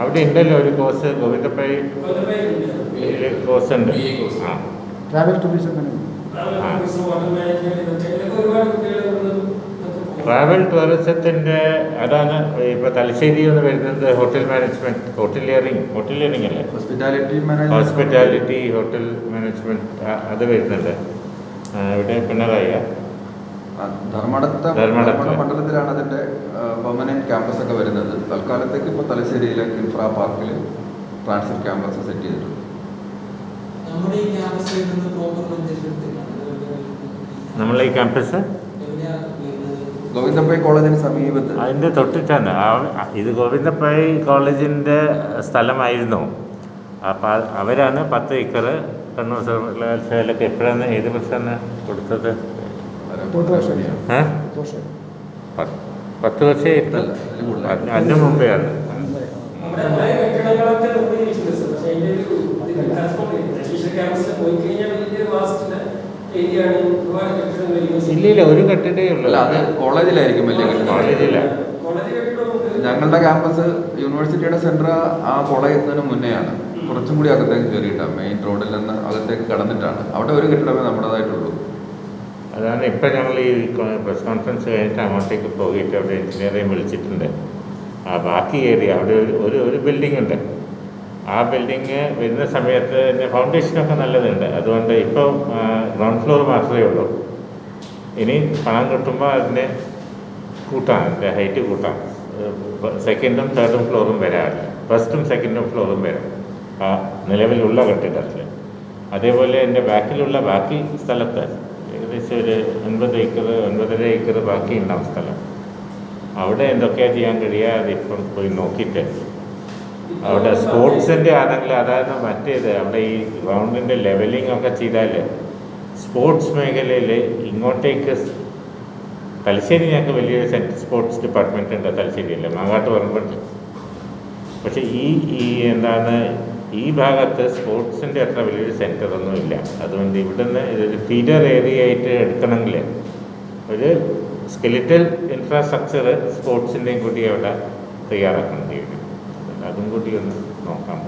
അവിടെ ഉണ്ടല്ലോ ഒരു കോഴ്സ്, ഗോവിന്ദപ്പൈ കോഴ്സ് ഉണ്ട്. ആ, ട്രാവൽ ടൂറിസം ട്രാവൽ ടൂറിസത്തിൻ്റെ അതാണ് ഇപ്പോൾ തലശ്ശേരി എന്ന് വരുന്നത്. ഹോട്ടൽ മാനേജ്മെൻറ്റ്, ഹോട്ടലിയറിംഗ് അല്ലേ? ഹോസ്പിറ്റാലിറ്റി ഹോട്ടൽ മാനേജ്മെൻറ്റ് അത് വരുന്നുണ്ട്. ഇവിടെ പിണറായി ധർമ്മടം മണ്ഡലത്തിലാണ് അതിൻ്റെ പെർമനന്റ് ക്യാമ്പസ് ഒക്കെ വരുന്നത്. തൽക്കാലത്തേക്ക് ഇപ്പോൾ തലശ്ശേരിയിലെ ഇൻഫ്രാ പാർക്കിൽ ട്രാൻസ്ഫർ ക്യാമ്പസ് സെറ്റ് ചെയ്തിട്ടുണ്ട്. നമ്മളെ ഈ ക്യാമ്പസ് ഗോവിന്ദപ്പൈ കോളേജിന് സമീപത്ത്, അതിൻ്റെ തൊട്ടിട്ടാണ്. ഇത് ഗോവിന്ദപ്പൈ കോളേജിൻ്റെ സ്ഥലമായിരുന്നു. അപ്പോൾ അവരാണ് 10 ഏക്കർ കണ്ണൂർ സർവകലാശാലയ്ക്ക് എപ്പോഴാണ്, ഏത് വർഷമാണ് കൊടുത്തത്? 10 വർഷമായിട്ട് അതിന് മുമ്പേ ആണ്. ഇല്ല, ഒരു കെട്ടിടേ ഉള്ളൂ. അത് കോളേജിലായിരിക്കും, വലിയ കോളേജില്ല. ഞങ്ങളുടെ ക്യാമ്പസ് യൂണിവേഴ്സിറ്റിയുടെ സെൻറ്റർ ആ കോളേജിന് മുന്നെയാണ്. കുറച്ചും കൂടി അകത്തേക്ക് കയറിയിട്ടാണ്, മെയിൻ റോഡിൽ നിന്ന് അകത്തേക്ക് കടന്നിട്ടാണ്. അവിടെ ഒരു കെട്ടിടമേ നമ്മുടേതായിട്ടുള്ളൂ. അതാണ് ഇപ്പം ഞങ്ങൾ ഈ പ്രസ് കോൺഫറൻസ് കഴിഞ്ഞിട്ട് അങ്ങോട്ടേക്ക് പോയിട്ട് അവിടെ എഞ്ചിനീയറിംഗ് വിളിച്ചിട്ടുണ്ട്. ബാക്കി ഏരിയ അവിടെ ഒരു ബിൽഡിംഗ് ഉണ്ട്. ആ ബിൽഡിങ് വരുന്ന സമയത്ത് ഫൗണ്ടേഷനൊക്കെ നല്ലതുണ്ട്. അതുകൊണ്ട് ഇപ്പോൾ ഗ്രൗണ്ട് ഫ്ലോർ മാത്രമേ ഉള്ളൂ. ഇനി പണം കിട്ടുമ്പോൾ അതിൻ്റെ കൂട്ടാം, അതിൻ്റെ ഹൈറ്റ് കൂട്ടാം. 2nd, 3rd ഫ്ലോറും വരാറില്ല. 1st, 2nd ഫ്ലോറും വരാം ആ നിലവിലുള്ള കെട്ടിടത്തിൽ. അതേപോലെ എൻ്റെ ബാക്കിലുള്ള ബാക്കി സ്ഥലത്ത് ഏകദേശം ഒരു 9 ഏക്കർ 9.5 ഏക്കർ ബാക്കി ഉണ്ടാവും സ്ഥലം. അവിടെ എന്തൊക്കെയാണ് ചെയ്യാൻ കഴിയുക അതിപ്പം പോയി നോക്കിയിട്ട്. അവിടെ സ്പോർട്സിൻ്റെ ആണെങ്കിൽ, അതായത് മറ്റേത് അവിടെ ഈ ഗ്രൗണ്ടിൻ്റെ ലെവലിംഗ് ഒക്കെ ചെയ്താൽ സ്പോർട്സ് മേഖലയിൽ ഇങ്ങോട്ടേക്ക് തലശ്ശേരി ഞങ്ങൾക്ക് വലിയൊരു സ്പോർട്സ് ഡിപ്പാർട്ട്മെൻ്റ് ഉണ്ട് തലശ്ശേരിയിൽ, മാങ്ങാട്ട് പറമ്പുണ്ട്. പക്ഷേ ഈ ഭാഗത്ത് സ്പോർട്സിൻ്റെ അത്ര വലിയൊരു സെൻറ്ററൊന്നും ഇല്ല. അതുകൊണ്ട് ഇവിടുന്ന് ഇതൊരു ഫീഡർ ഏരിയ ആയിട്ട് എടുക്കണമെങ്കിൽ ഒരു സ്കെലിറ്റൽ ഇൻഫ്രാസ്ട്രക്ചർ സ്പോർട്സിൻ്റെയും കൂടി അവിടെ തയ്യാറാക്കേണ്ടി വരും. അതും കൂടി ഒന്ന് നോക്കാം.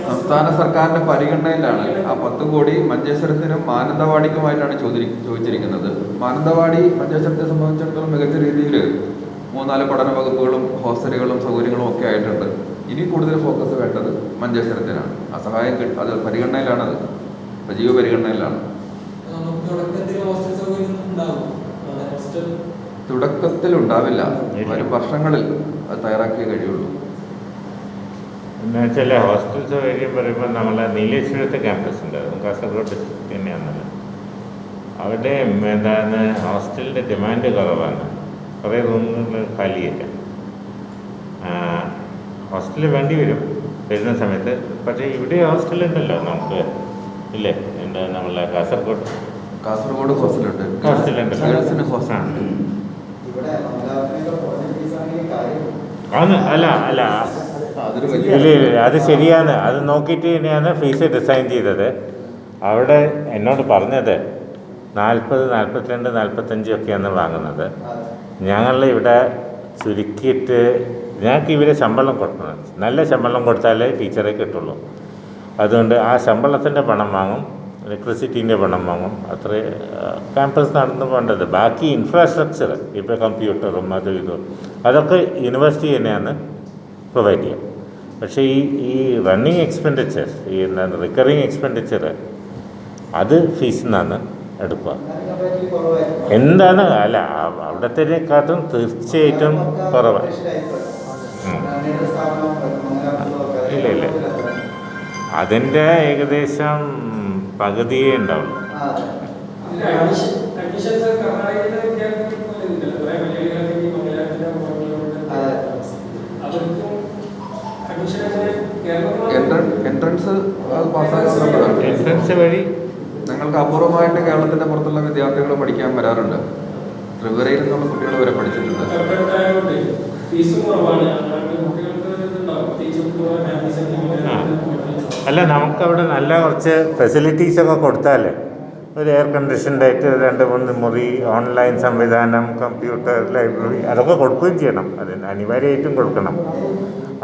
സംസ്ഥാന സർക്കാരിന്റെ പരിഗണനയിലാണ് ആ 10 കോടി മഞ്ചേശ്വരത്തിനും മാനന്തവാടിക്കുമായിട്ടാണ് ചോദിച്ചിരിക്കുന്നത്. മാനന്തവാടി മഞ്ചേശ്വരത്തെ സംബന്ധിച്ചിടത്തോളം മികച്ച രീതിയിൽ 3-4 പഠന വകുപ്പുകളും ഹോസ്റ്റലുകളും സൗകര്യങ്ങളും ഒക്കെ ആയിട്ടുണ്ട്. ഇനി കൂടുതൽ ഫോക്കസ് വേണ്ടത് മഞ്ചേശ്വരത്തിനാണ്. ആ സഹായം അത് പരിഗണനയിലാണ്, അത് സജീവ പരിഗണനയിലാണ്. തുടക്കത്തിൽ ഉണ്ടാവില്ല, വരും വർഷങ്ങളിൽ അത് തയ്യാറാക്കിയേ കഴിയുള്ളൂ. എന്ന് വെച്ചാൽ ഹോസ്റ്റൽ സൗകര്യം പറയുമ്പോൾ നമ്മളെ നീലേശ്വരത്തെ ക്യാമ്പസ് ഉണ്ട്, കാസർഗോഡ് ഡിസ്ട്രിക്ട് തന്നെയാണല്ലോ. അവിടെ ഹോസ്റ്റലിൻ്റെ ഡിമാൻഡ് കുറവാണ്. കുറേ റൂമുകൾ ഖാലിയില്ല. ഹോസ്റ്റൽ വേണ്ടി വരുന്ന സമയത്ത്. പക്ഷേ ഇവിടെ ഹോസ്റ്റലുണ്ടല്ലോ നമുക്ക്, ഇല്ലേ? നമ്മളെ കാസർഗോഡ് ഹോസ്റ്റലുണ്ട്. അല്ല അത് ശരിയാണ്. അത് നോക്കിയിട്ട് തന്നെയാണ് ഫീസ് ഡിസൈൻ ചെയ്തത്. അവിടെ എന്നോട് പറഞ്ഞത് 40, 42, 45 ഒക്കെയാണ് വാങ്ങുന്നത്. ഞങ്ങളുടെ ഇവിടെ ചുരുക്കിയിട്ട് ഞങ്ങൾക്ക് ഇവരെ ശമ്പളം കൊടുക്കണം. നല്ല ശമ്പളം കൊടുത്താലേ ടീച്ചറെ കിട്ടുള്ളൂ. അതുകൊണ്ട് ആ ശമ്പളത്തിൻ്റെ പണം വാങ്ങും, ഇലക്ട്രിസിറ്റീൻ്റെ പണം വാങ്ങും. അത്രേ ക്യാമ്പസ് നടന്നു പോകേണ്ടത്. ബാക്കി ഇൻഫ്രാസ്ട്രക്ചർ ഇപ്പോൾ കമ്പ്യൂട്ടറും അതും ഇതും അതൊക്കെ യൂണിവേഴ്സിറ്റി തന്നെയാണ് പ്രൊവൈഡ് ചെയ്യുക. പക്ഷേ ഈ റണ്ണിങ് എക്സ്പെൻഡിച്ചർ, ഈ എന്താണ് റിക്കറിങ് എക്സ്പെൻഡിച്ചർ, അത് ഫീസിൽ നിന്നാണ് എടുക്കുക. എന്താണ് അല്ല അവിടത്തേക്കാട്ടും തീർച്ചയായിട്ടും കുറവാണ്. ഇല്ല ഇല്ല, അതിൻ്റെ ഏകദേശം പകുതിയേ ഉണ്ടാവുള്ളൂ. എൻട്രൻസ് പാസ്സാകാറുള്ളതാണ്. എൻട്രൻസ് വഴി ഞങ്ങൾക്ക് അപൂർവമായിട്ട് കേരളത്തിൻ്റെ പുറത്തുള്ള വിദ്യാർത്ഥികൾ പഠിക്കാൻ വരാറുണ്ട്. ത്രിപുരയിൽ നിന്നുള്ള കുട്ടികൾ വരെ പഠിച്ചിട്ടുണ്ട്. അല്ല, നമുക്കവിടെ നല്ല കുറച്ച് ഫെസിലിറ്റീസൊക്കെ കൊടുത്താൽ ഒരു എയർ കണ്ടീഷൻഡായിട്ട് 2-3 മുറി, ഓൺലൈൻ സംവിധാനം, കമ്പ്യൂട്ടർ, ലൈബ്രറി അതൊക്കെ കൊടുക്കുകയും ചെയ്യണം. അതിന് അനിവാര്യമായിട്ടും കൊടുക്കണം.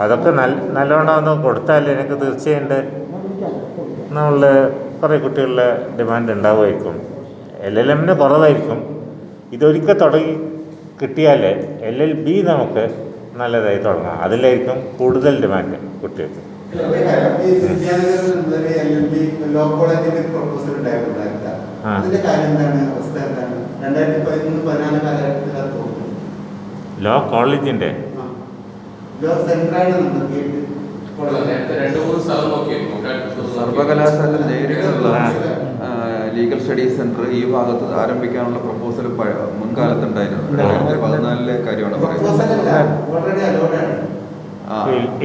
അതൊക്കെ നല്ലോണം ഒന്ന് കൊടുത്താൽ എനിക്ക് തീർച്ചയായിട്ടും നമ്മൾ കുറേ കുട്ടികളുടെ ഡിമാൻഡ് ഉണ്ടാവുമായിരിക്കും. LLM കുറവായിരിക്കും. ഇതൊരിക്കൽ തുടങ്ങി കിട്ടിയാൽ LLB നമുക്ക് നല്ലതായി തുടങ്ങാം. അതിലായിരിക്കും കൂടുതൽ ഡിമാൻഡ് കുട്ടികൾക്ക്. ലോ കോളേജിൻ്റെ നേരത്തെ 2-3 സ്ഥലം നോക്കിയിരുന്നു. സർവകലാശാല നേരിട്ടുള്ള ലീഗൽ സ്റ്റഡീസ് സെന്റർ ഈ ഭാഗത്ത് ആരംഭിക്കാനുള്ള പ്രപ്പോസൽ മുൻകാലത്തുണ്ടായിരുന്നു. 2014 കാര്യമാണ് പറയുന്നത്.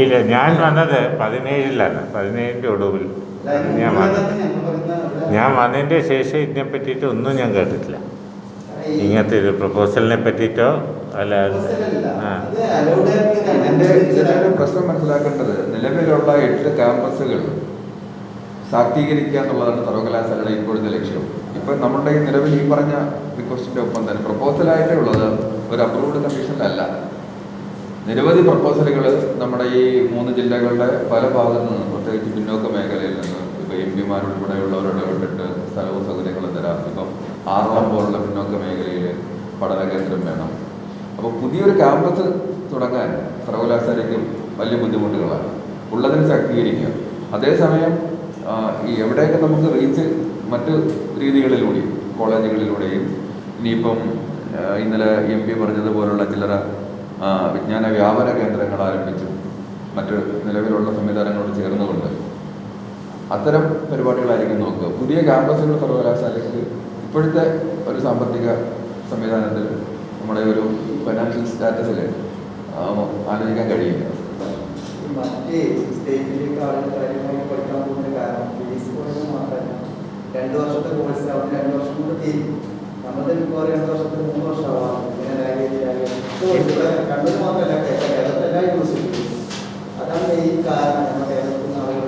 ഇല്ല, ഞാൻ വന്നത് 17-ലാണ്. 17-ൻ്റെ ഒടുവിൽ ഞാൻ വന്നതിൻ്റെ ശേഷം ഇതിനെ പറ്റിയിട്ട് ഒന്നും ഞാൻ കേട്ടിട്ടില്ല. ഇങ്ങനത്തെ ഒരു പ്രപ്പോസലിനെ പറ്റിയിട്ടോ അല്ല. ഇതിൻ്റെ പ്രശ്നം മനസ്സിലാക്കേണ്ടത് നിലവിലുള്ള 8 ക്യാമ്പസുകൾ ശാക്തീകരിക്കുക എന്നുള്ളതാണ് സർവകലാശാലയുടെ ഇപ്പോഴത്തെ ലക്ഷ്യം. ഇപ്പം നമ്മുടെ ഈ നിലവിൽ ഈ പറഞ്ഞ റിക്വസ്റ്റിൻ്റെ ഒപ്പം തന്നെ പ്രപ്പോസലായിട്ടേ ഉള്ളത്, ഒരു അപ്രൂവ്ഡ് കണ്ടീഷനിലല്ല. നിരവധി പ്രപ്പോസലുകൾ നമ്മുടെ ഈ 3 ജില്ലകളുടെ പല ഭാഗത്തു നിന്ന്, പ്രത്യേകിച്ച് പിന്നോക്ക മേഖലയിൽ നിന്ന്, ഇപ്പോൾ MP ഉൾപ്പെടെയുള്ളവർ ഇടപെട്ടിട്ട് സ്ഥലവും സൗകര്യങ്ങളും തരാം. ഇപ്പം ആറളം പോലുള്ള പിന്നോക്ക മേഖലയിൽ പഠന കേന്ദ്രം വേണം. അപ്പോൾ പുതിയൊരു ക്യാമ്പസ് തുടങ്ങാൻ സർവകലാശാലയ്ക്ക് വലിയ ബുദ്ധിമുട്ടുകളാണ്. ഉള്ളതിന് ശാക്തീകരിക്കുക. അതേസമയം ഈ എവിടെയൊക്കെ നമുക്ക് റീച്ച് മറ്റ് രീതികളിലൂടെയും കോളേജുകളിലൂടെയും, ഇനിയിപ്പം ഇന്നലെ MP പറഞ്ഞതുപോലുള്ള ചില്ലറ വിജ്ഞാന വ്യാപന കേന്ദ്രങ്ങൾ ആരംഭിച്ചു മറ്റ് നിലവിലുള്ള സംവിധാനങ്ങളോട് ചേർന്നുകൊണ്ട് അത്തരം പരിപാടികളായിരിക്കും നോക്കുക. പുതിയ ക്യാമ്പസുകൾ സർവകലാശാലയ്ക്ക് ഇപ്പോഴത്തെ ഒരു സാമ്പത്തിക സംവിധാനത്തിൽ, നമ്മുടെ ഒരു ഫൈനാൻഷ്യൽ സ്റ്റാറ്റസിൽ ആലോചിക്കാൻ കഴിയില്ല. മറ്റേ സ്റ്റേറ്റിലേക്ക് ആളുകൾ കാര്യമായി പഠിക്കാൻ പോകുന്ന കാരണം ഫീസ് കുറവ് മാത്രമല്ല, 2 വർഷത്തെ കോഴ്സ് അവിടെ 2 വർഷം കൊണ്ട് തീരും. നമ്മുടെ ഇപ്പോൾ 2 വർഷത്തിൽ 3 വർഷമാവാം. കണ്ണൂർ മാത്രമല്ല, കേരളത്തിലെ എല്ലാ യൂണിവേഴ്സിറ്റിയും അതാണ് മെയിൻ കാരണം. നമ്മുടെ കേരളത്തിൽ നിന്ന് ആളുകൾ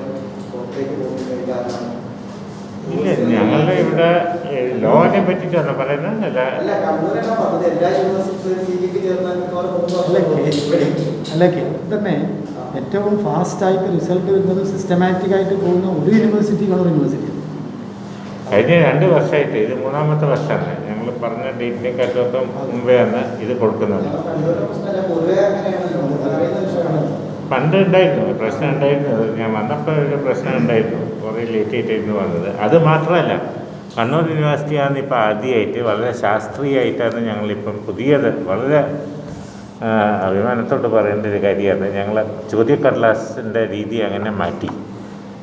പുറത്തേക്ക് പോകുന്നതിന് കാരണം. ഇല്ല, ഞങ്ങളുടെ ഇവിടെ ലോനെ പറ്റിയിട്ടാണ് പറയുന്നത്. അല്ല, കണ്ണൂരെല്ലാം പറഞ്ഞത് എല്ലാ യൂണിവേഴ്സിറ്റിയും സിക്ക് ചേർന്നാൽ അല്ല തന്നെ ഏറ്റവും ഫാസ്റ്റായിട്ട് റിസൾട്ട് വരുന്നതും സിസ്റ്റമാറ്റിക്കായിട്ട് പോകുന്ന ഒരു യൂണിവേഴ്സിറ്റി കണ്ണൂർ യൂണിവേഴ്സിറ്റി. കഴിഞ്ഞ 2 വർഷമായിട്ട് ഇത് 3ാമത്തെ വർഷമാണ്. ഞങ്ങൾ പറഞ്ഞ ഡേറ്റിനെക്കാട്ടൊക്കെ മുമ്പേ ആണ് ഇത് കൊടുക്കുന്നത്. പണ്ട് ഉണ്ടായിരുന്നു, പ്രശ്നം ഉണ്ടായിരുന്നു. ഞാൻ വന്നപ്പോൾ ഒരു പ്രശ്നം ഉണ്ടായിരുന്നു. കുറേ ലേറ്റ് ആയിട്ടായിരുന്നു വന്നത്. അത് മാത്രമല്ല, കണ്ണൂർ യൂണിവേഴ്സിറ്റിയാണ് ഇപ്പോൾ ആദ്യമായിട്ട് വളരെ ശാസ്ത്രീയമായിട്ടാണ് ഞങ്ങളിപ്പം പുതിയത്, വളരെ അഭിമാനത്തോട് പറയേണ്ട ഒരു കാര്യമാണ്. ഞങ്ങൾ ചോദ്യക്കടലാസിൻ്റെ രീതി അങ്ങനെ മാറ്റി.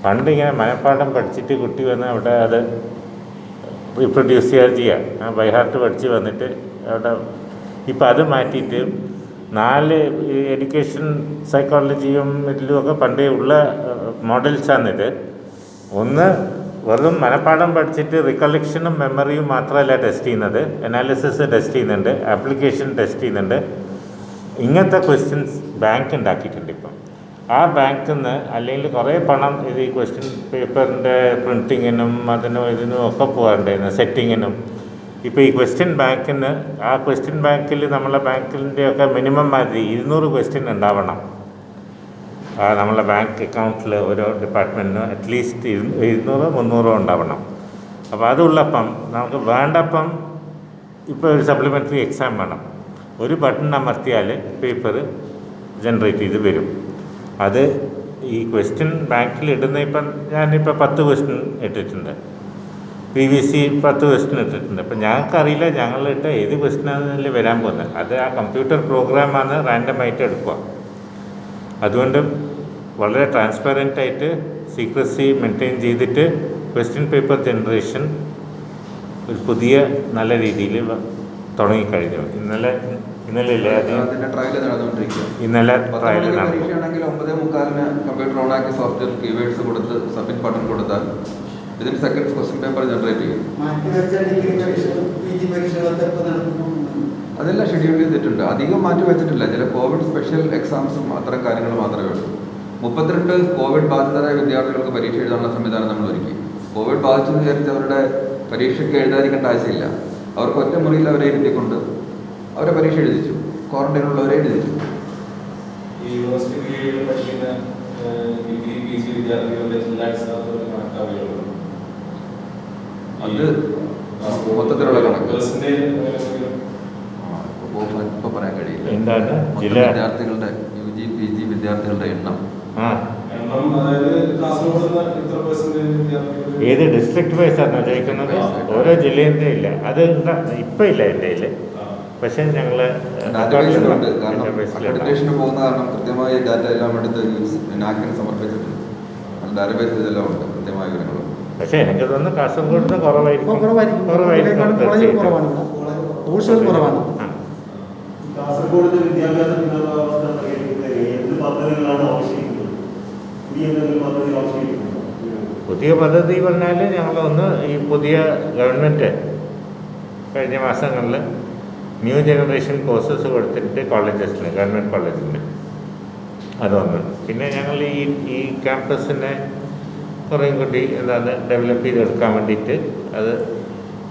പണ്ട് ഇങ്ങനെ മനഃപ്പാഠം പഠിച്ചിട്ട് കുട്ടി വന്ന് അവിടെ അത് റീപ്രൊഡ്യൂസ് ചെയ്യുക, ബൈഹാർട്ട് പഠിച്ച് വന്നിട്ട് അവിടെ. ഇപ്പം അത് മാറ്റിയിട്ട് 4 എഡ്യൂക്കേഷൻ സൈക്കോളജിയും ഇതിലുമൊക്കെ പണ്ടേ ഉള്ള മോഡൽസാണിത്. ഒന്ന്, വെറും മനഃപ്പാഠം പഠിച്ചിട്ട് റിക്കലക്ഷനും മെമ്മറിയും മാത്രമല്ല ടെസ്റ്റ് ചെയ്യുന്നത്, അനാലിസിസ് ടെസ്റ്റ് ചെയ്യുന്നുണ്ട്, ആപ്ലിക്കേഷൻ ടെസ്റ്റ് ചെയ്യുന്നുണ്ട്. ഇങ്ങനത്തെ ക്വസ്റ്റ്യൻസ് ബാങ്ക് ഉണ്ടാക്കിയിട്ടുണ്ട് ഇപ്പം. ആ ബാങ്കിൽ നിന്ന് അല്ലെങ്കിൽ കുറേ പണം ഇത് ഈ ക്വസ്റ്റ്യൻ പേപ്പറിൻ്റെ പ്രിൻറ്റിങ്ങിനും അതിനും ഇതിനും ഒക്കെ പോകാറുണ്ടായിരുന്നു, സെറ്റിങ്ങിനും. ഇപ്പോൾ ഈ ക്വസ്റ്റ്യൻ ബാങ്കിന് ആ ക്വസ്റ്റ്യൻ ബാങ്കിൽ നമ്മളെ ബാങ്കിൻ്റെയൊക്കെ മിനിമം മാതിരി 200 ക്വസ്റ്റ്യൻ ഉണ്ടാവണം. നമ്മളെ ബാങ്ക് അക്കൗണ്ടിൽ ഓരോ ഡിപ്പാർട്ട്മെൻറ്റിനും അറ്റ്ലീസ്റ്റ് 200-300 ഉണ്ടാവണം. അപ്പോൾ അതുള്ളപ്പം നമുക്ക് വേണ്ടപ്പം ഇപ്പോൾ ഒരു സപ്ലിമെൻ്ററി എക്സാം വേണം. ഒരു ബട്ടൺ അമർത്തിയാൽ പേപ്പർ ജനറേറ്റ് ചെയ്ത് വരും. അത് ഈ ക്വസ്റ്റ്യൻ ബാങ്കിൽ ഇടുന്ന ഇപ്പം ഞാനിപ്പോൾ 10 ക്വസ്റ്റ്യൻ ഇട്ടിട്ടുണ്ട്, PVC 10 ക്വസ്റ്റ്യൻ ഇട്ടിട്ടുണ്ട്. അപ്പം ഞങ്ങൾക്കറിയില്ല ഞങ്ങളിട്ട ഏത് ക്വസ്റ്റ്യനാണെന്നല്ലേ വരാൻ പോകുന്നത്. അത് ആ കമ്പ്യൂട്ടർ പ്രോഗ്രാമാണ് റാൻഡമായിട്ട് എടുക്കുക. അതുകൊണ്ട് വളരെ ട്രാൻസ്പെറൻ്റായിട്ട് സീക്രസി മെയിൻറ്റെയിൻ ചെയ്തിട്ട് ക്വസ്റ്റ്യൻ പേപ്പർ ജനറേഷൻ ഒരു പുതിയ നല്ല രീതിയിൽ തുടങ്ങിക്കഴിഞ്ഞു. ഇന്നലെ ഇല്ലേ അത് അതിന്റെ ട്രയൽ നടന്നുകൊണ്ടിരിക്കുക. ഇന്നലെ ട്രയൽ നടന്നു. പരീക്ഷയാണെങ്കിൽ 9:45 കമ്പ്യൂട്ടർ ഓണാക്കി സോഫ്റ്റ്വെയർ കീവേഡ്സ് കൊടുത്ത് സബ്മിറ്റ് ബട്ടൺ കൊടുത്താൽ ഇതിന് സെക്കൻഡ്സ് ക്വസ്റ്റ്യൻ പേപ്പർ ജനറേറ്റ് ചെയ്യും. അതെല്ലാം ഷെഡ്യൂൾ ചെയ്തിട്ടുണ്ട്. അധികം മാറ്റി വെച്ചിട്ടില്ല. ചില കോവിഡ് സ്പെഷ്യൽ എക്സാംസും അത്തരം കാര്യങ്ങൾ മാത്രമേ ഉള്ളൂ. 32 കോവിഡ് ബാധിതരായ വിദ്യാർത്ഥികൾക്ക് പരീക്ഷ എഴുതാനുള്ള സംവിധാനം നമ്മൾ ഒരുക്കി. കോവിഡ് ബാധിച്ചെന്ന് വിചാരിച്ച് അവരുടെ പരീക്ഷയ്ക്ക് എഴുതാതിരിക്കേണ്ട ആവശ്യമില്ല. അവർക്ക് ഒറ്റ മുറിയിൽ അവരെ ഇരുത്തിക്കൊണ്ട് അവരെ പരീക്ഷ എഴുതിച്ചു. ക്വാറന്റൈനുള്ളവരെ എഴുതിച്ചു. ഈ യൂണിവേഴ്സിറ്റി കീഴിൽ പഠിക്കുന്ന ഡിഗ്രി PG വിദ്യാർത്ഥികളുടെ ജില്ലാ അടിസ്ഥാനത്തിലുള്ള കണക്കാവുകയുള്ളൂ. അത് മൊത്തത്തിലുള്ള കണക്ക് ഇപ്പൊ പറയാൻ കഴിയില്ല. എന്താണ് വിദ്യാർത്ഥികളുടെ UG PG വിദ്യാർത്ഥികളുടെ എണ്ണം ഏത് ഡിസ്ട്രിക്ട് വൈസ് ആണോ ചോദിക്കുന്നത്? ഓരോ ജില്ലയുടെ ഇല്ല, അത് ഇപ്പം ഇല്ല എൻ്റെ കയ്യിൽ. പക്ഷേ ഞങ്ങൾ അക്രഡിറ്റേഷന് പോകുന്ന കാരണം കൃത്യമായി ഡാറ്റ എല്ലാം എടുത്ത് നാക്കിന് സമർപ്പിച്ചിട്ടുണ്ട്. ഡാറ്റാബേസ് ഇതെല്ലാം ഉണ്ട്, കൃത്യമായ വിവരങ്ങളും. പക്ഷേ എനിക്ക് തോന്നുന്നു കാസർഗോഡ് കുറവായിരിക്കും. കോഴ്സുകൾ കുറവാണ്. കാസർഗോഡ് വിദ്യാഭ്യാസ പദ്ധതികളാണ് ആവശ്യിക്കുന്നത്? പുതിയ പദ്ധതി പറഞ്ഞാൽ ഞങ്ങളൊന്ന് ഈ പുതിയ ഗവൺമെൻറ് കഴിഞ്ഞ മാസങ്ങളിൽ ന്യൂ ജനറേഷൻ കോഴ്സസ് കൊടുത്തിട്ട് കോളേജസിന്, ഗവൺമെൻറ് കോളേജിന് അതൊന്ന്. പിന്നെ ഞങ്ങൾ ഈ ക്യാമ്പസിനെ കുറേയും കൂടി എന്താണ് ഡെവലപ്പ് ചെയ്തെടുക്കാൻ വേണ്ടിയിട്ട് അത്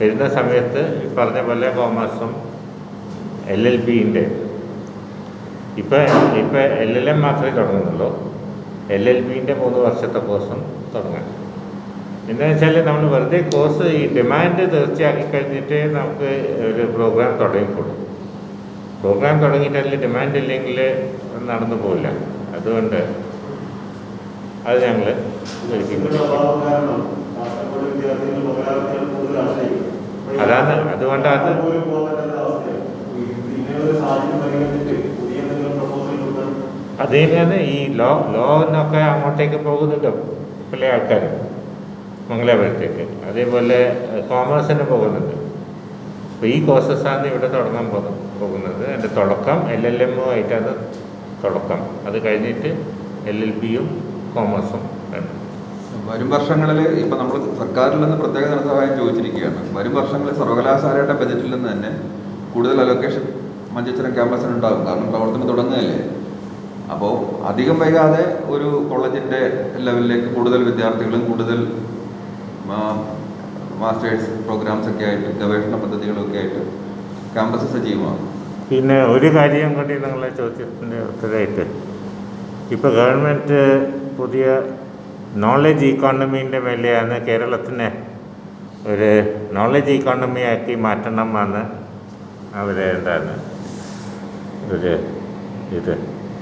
വരുന്ന സമയത്ത് ഈ പറഞ്ഞ പോലെ കോമേഴ്സും LLBൻ്റെ ഇപ്പം LLM മാത്രമേ തുടങ്ങുന്നുള്ളൂ. LLBൻ്റെ 3 വർഷത്തെ കോഴ്സും തുടങ്ങാം. എന്താണെന്ന് വെച്ചാൽ നമ്മൾ വെറുതെ കോഴ്സ് ഈ ഡിമാൻഡ് തീർച്ചയാക്കി കഴിഞ്ഞിട്ട് നമുക്ക് ഒരു പ്രോഗ്രാം തുടങ്ങിക്കൊള്ളൂ. പ്രോഗ്രാം തുടങ്ങിയിട്ട് അതിൽ ഡിമാൻഡ് ഇല്ലെങ്കിൽ നടന്നു പോവില്ല. അതുകൊണ്ട് അത് ഞങ്ങൾ അതാണ്. അതുകൊണ്ട് അത് അതേപോലെ ഈ ലോന്നൊക്കെ അങ്ങോട്ടേക്ക് പോകുന്നുണ്ട് പല ആൾക്കാരും മംഗലാപുരത്തേക്ക്. അതേപോലെ കോമേഴ്സിന് പോകുന്നുണ്ട്. അപ്പോൾ ഈ കോഴ്സസാണ് ഇവിടെ തുടങ്ങാൻ പോകുന്നത്. അതിൻ്റെ തുടക്കം LLM ആയിട്ടാണ് തുടക്കം. അത് കഴിഞ്ഞിട്ട് LLBയും കോമേഴ്സും വേണം. വരും വർഷങ്ങളിൽ ഇപ്പം നമ്മൾ സർക്കാരിൽ നിന്ന് പ്രത്യേക ധനസഹായം ചോദിച്ചിരിക്കുകയാണ്. വരും വർഷങ്ങളിൽ സർവകലാശാലയുടെ ബജറ്റിൽ നിന്ന് തന്നെ കൂടുതൽ അലൊക്കേഷൻ മഞ്ചേശ്വരം ക്യാമ്പസിനുണ്ടാകും. കാരണം പ്രവർത്തനം തുടങ്ങുകയല്ലേ. അപ്പോൾ അധികം വൈകാതെ ഒരു കോളേജിൻ്റെ ലെവലിലേക്ക് കൂടുതൽ വിദ്യാർത്ഥികളും കൂടുതൽ മാസ്റ്റേഴ്സ് പ്രോഗ്രാംസ് ഒക്കെ ആയിട്ട് ഗവേഷണ പദ്ധതികളൊക്കെ ആയിട്ട് ക്യാമ്പസ് സജീവമാകും. പിന്നെ ഒരു കാര്യം കൂടി നിങ്ങളെ ചോദ്യത്തിൻ്റെ ഉത്തരമായിട്ട്, ഇപ്പോൾ ഗവൺമെൻറ് പുതിയ നോളജ് ഇക്കോണമീൻ്റെ മേലെയാണ് കേരളത്തിനെ ഒരു നോളജ് ഇക്കോണമി ആക്കി മാറ്റണമെന്നാണ് അവർ എന്താണ് ഒരു ഇത്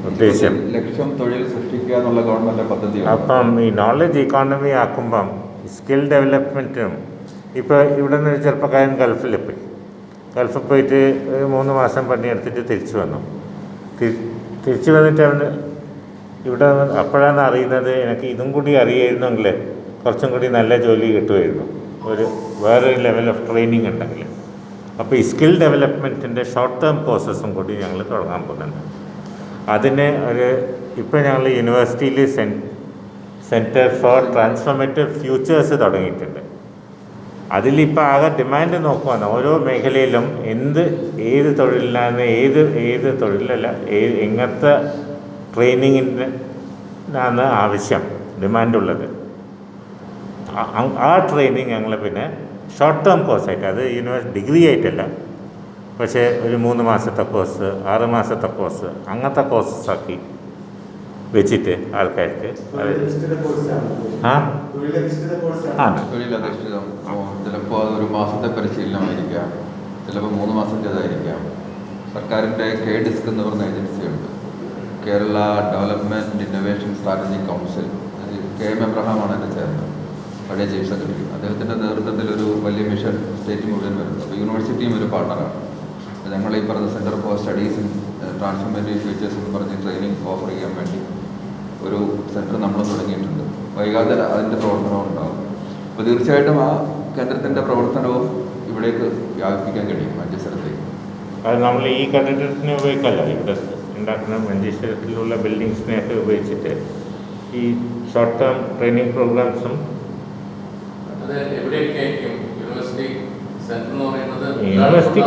ഉദ്ദേശം. ലക്ഷ്യം തൊഴിൽ സൃഷ്ടിക്കുക എന്നുള്ള ഗവൺമെൻറ് പദ്ധതിയാണ്. അപ്പം ഈ നോളജ് ഇക്കോണമി ആക്കുമ്പം സ്കിൽ ഡെവലപ്മെൻറ്റും ഇപ്പോൾ ഇവിടെ നിന്ന് ചെറുപ്പക്കാരൻ ഗൾഫിൽ പോയിട്ട് ഒരു 3 മാസം പണിയെടുത്തിട്ട് തിരിച്ചു വന്നു. തിരിച്ചു വന്നിട്ട് അവന് ഇവിടെ അപ്പോഴാണ് അറിയുന്നത് എനിക്ക് ഇതും കൂടി അറിയായിരുന്നെങ്കിൽ കുറച്ചും കൂടി നല്ല ജോലി കിട്ടുമായിരുന്നു, വേറൊരു ലെവൽ ഓഫ് ട്രെയിനിങ് ഉണ്ടെങ്കിൽ. അപ്പോൾ ഈ സ്കിൽ ഡെവലപ്മെൻറ്റിൻ്റെ ഷോർട്ട് ടേം കോഴ്സസും കൂടി ഞങ്ങൾ തുടങ്ങാൻ പോകുന്നുണ്ട്. അതിന് ഇപ്പോൾ ഞങ്ങൾ യൂണിവേഴ്സിറ്റിയിൽ സെൻറ്റർ ഫോർ ട്രാൻസ്ഫോർമേറ്റീവ് ഫ്യൂച്ചേഴ്സ് തുടങ്ങിയിട്ടുണ്ട്. അതിലിപ്പോൾ ആകെ ഡിമാൻഡ് നോക്കുവാണ്. ഓരോ മേഖലയിലും ഏത് തൊഴിലിനാണ് ഏത് തൊഴിലല്ല എങ്ങനത്തെ ട്രെയിനിങ്ങിന് ആണ് ആവശ്യം, ഡിമാൻഡുള്ളത്. ആ ട്രെയിനിങ് ഞങ്ങൾ പിന്നെ ഷോർട്ട് ടേം കോഴ്സായിട്ട്, അത് ഡിഗ്രി ആയിട്ടല്ല, പക്ഷേ ഒരു 3 മാസത്തെ കോഴ്സ്, 6 മാസത്തെ കോഴ്സ്, അങ്ങനത്തെ കോഴ്സസ് ആക്കി വെച്ചിട്ട് ആൾക്കാർക്ക് ആ ആണ്. തൊഴിലധിഷ്ഠിതം ചിലപ്പോൾ അതൊരു മാസത്തെ പരിശീലനമായിരിക്കാം, ചിലപ്പോൾ 3 മാസത്തേതായിരിക്കാം. സർക്കാരിൻ്റെ KDISC എന്ന് പറഞ്ഞ ഏജൻസിയുണ്ട്, Kerala development innovation strategy council. KM എബ്രഹാമാണ് എൻ്റെ ചെയർമാൻ, പഴയ ചീഫ് സെക്രട്ടറി. അദ്ദേഹത്തിൻ്റെ നേതൃത്വത്തിൽ ഒരു വലിയ മിഷൻ സ്റ്റേറ്റ് മുഴുവൻ വരുന്നത്. അപ്പോൾ യൂണിവേഴ്സിറ്റിയും ഒരു പാർട്ണറാണ്. ഞങ്ങൾ ഈ പറഞ്ഞ centre for studies in transformative futures എന്ന് പറഞ്ഞ് ട്രെയിനിങ് ഓഫർ ചെയ്യാൻ വേണ്ടി ഒരു സെൻറ്റർ നമ്മൾ തുടങ്ങിയിട്ടുണ്ട്. വൈകാതെ അതിൻ്റെ പ്രവർത്തനവും ഉണ്ടാകും. അപ്പോൾ തീർച്ചയായിട്ടും ആ കേന്ദ്രത്തിൻ്റെ പ്രവർത്തനവും ഇവിടേക്ക് വ്യാപിപ്പിക്കാൻ കഴിയും മഞ്ചേശ്വരത്തേക്ക്. അത് നമ്മൾ ഈ കെട്ടിടത്തിനെ ഉപയോഗിക്കല്ല, ഇവിടെ ഉണ്ടാക്കുന്ന മഞ്ചേശ്വരത്തിലുള്ള ബിൽഡിങ്സിനെയൊക്കെ ഉപയോഗിച്ചിട്ട് ഈ ഷോർട്ട് ടേം ട്രെയിനിങ് പ്രോഗ്രാംസും യൂണിവേഴ്സിറ്റി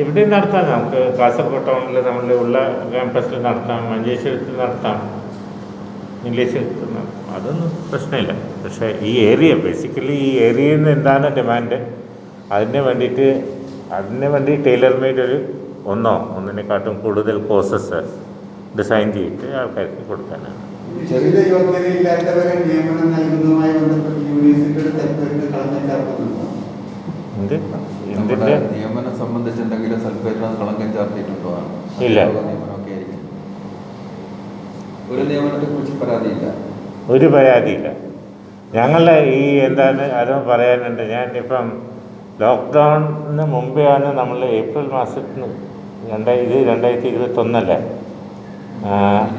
ഇവിടെ നടത്താം. നമുക്ക് കാസർഗോഡ് ടൗണിൽ നമ്മൾ ഉള്ള ക്യാമ്പസിൽ നടത്താം, മഞ്ചേശ്വരത്തിൽ നടത്താം, നീലേശ്വരത്തിൽ നടത്താം, അതൊന്നും പ്രശ്നമില്ല. പക്ഷേ ഈ ഏരിയ ബേസിക്കലി ഈ ഏരിയയിൽ നിന്ന് എന്താണ് ഡിമാൻഡ്, അതിന് വേണ്ടി ടൈലർ മെയ്ഡ് ഒരു ഒന്നിനെക്കാട്ടും കൂടുതൽ കോഴ്സസ് ഡിസൈൻ ചെയ്തിട്ട് ആൾക്കാർക്ക് കൊടുക്കാനാണ്. ചെറിയ യോഗ്യതയില്ലാത്തവരെ നിയമനം നൽകുന്നതുമായി ബന്ധപ്പെട്ട് യൂണിവേഴ്സിറ്റിയുടെ തെറ്റുകൾ കളഞ്ഞു ചേർക്കുന്നുണ്ടോ? എന്തിൻ്റെ നിയമനം സംബന്ധിച്ച് എന്തെങ്കിലും സൽപ്പേരിന് കളങ്കം ചാർത്തിയിട്ടുണ്ടോ? ഇല്ല. നിയമനമൊക്കെ ആയിരിക്കും. ഒരു നിയമനത്തെ കുറിച്ച് പരാതിയില്ല, ഒരു പരാതിയില്ല. ഞങ്ങളുടെ ഈ എന്താണ് അതും പറയാനുണ്ട്. ഞാൻ ഇപ്പം ലോക്ക്ഡൗണിന് മുമ്പെയാണ് നമ്മൾ ഏപ്രിൽ മാസത്തിന് 2021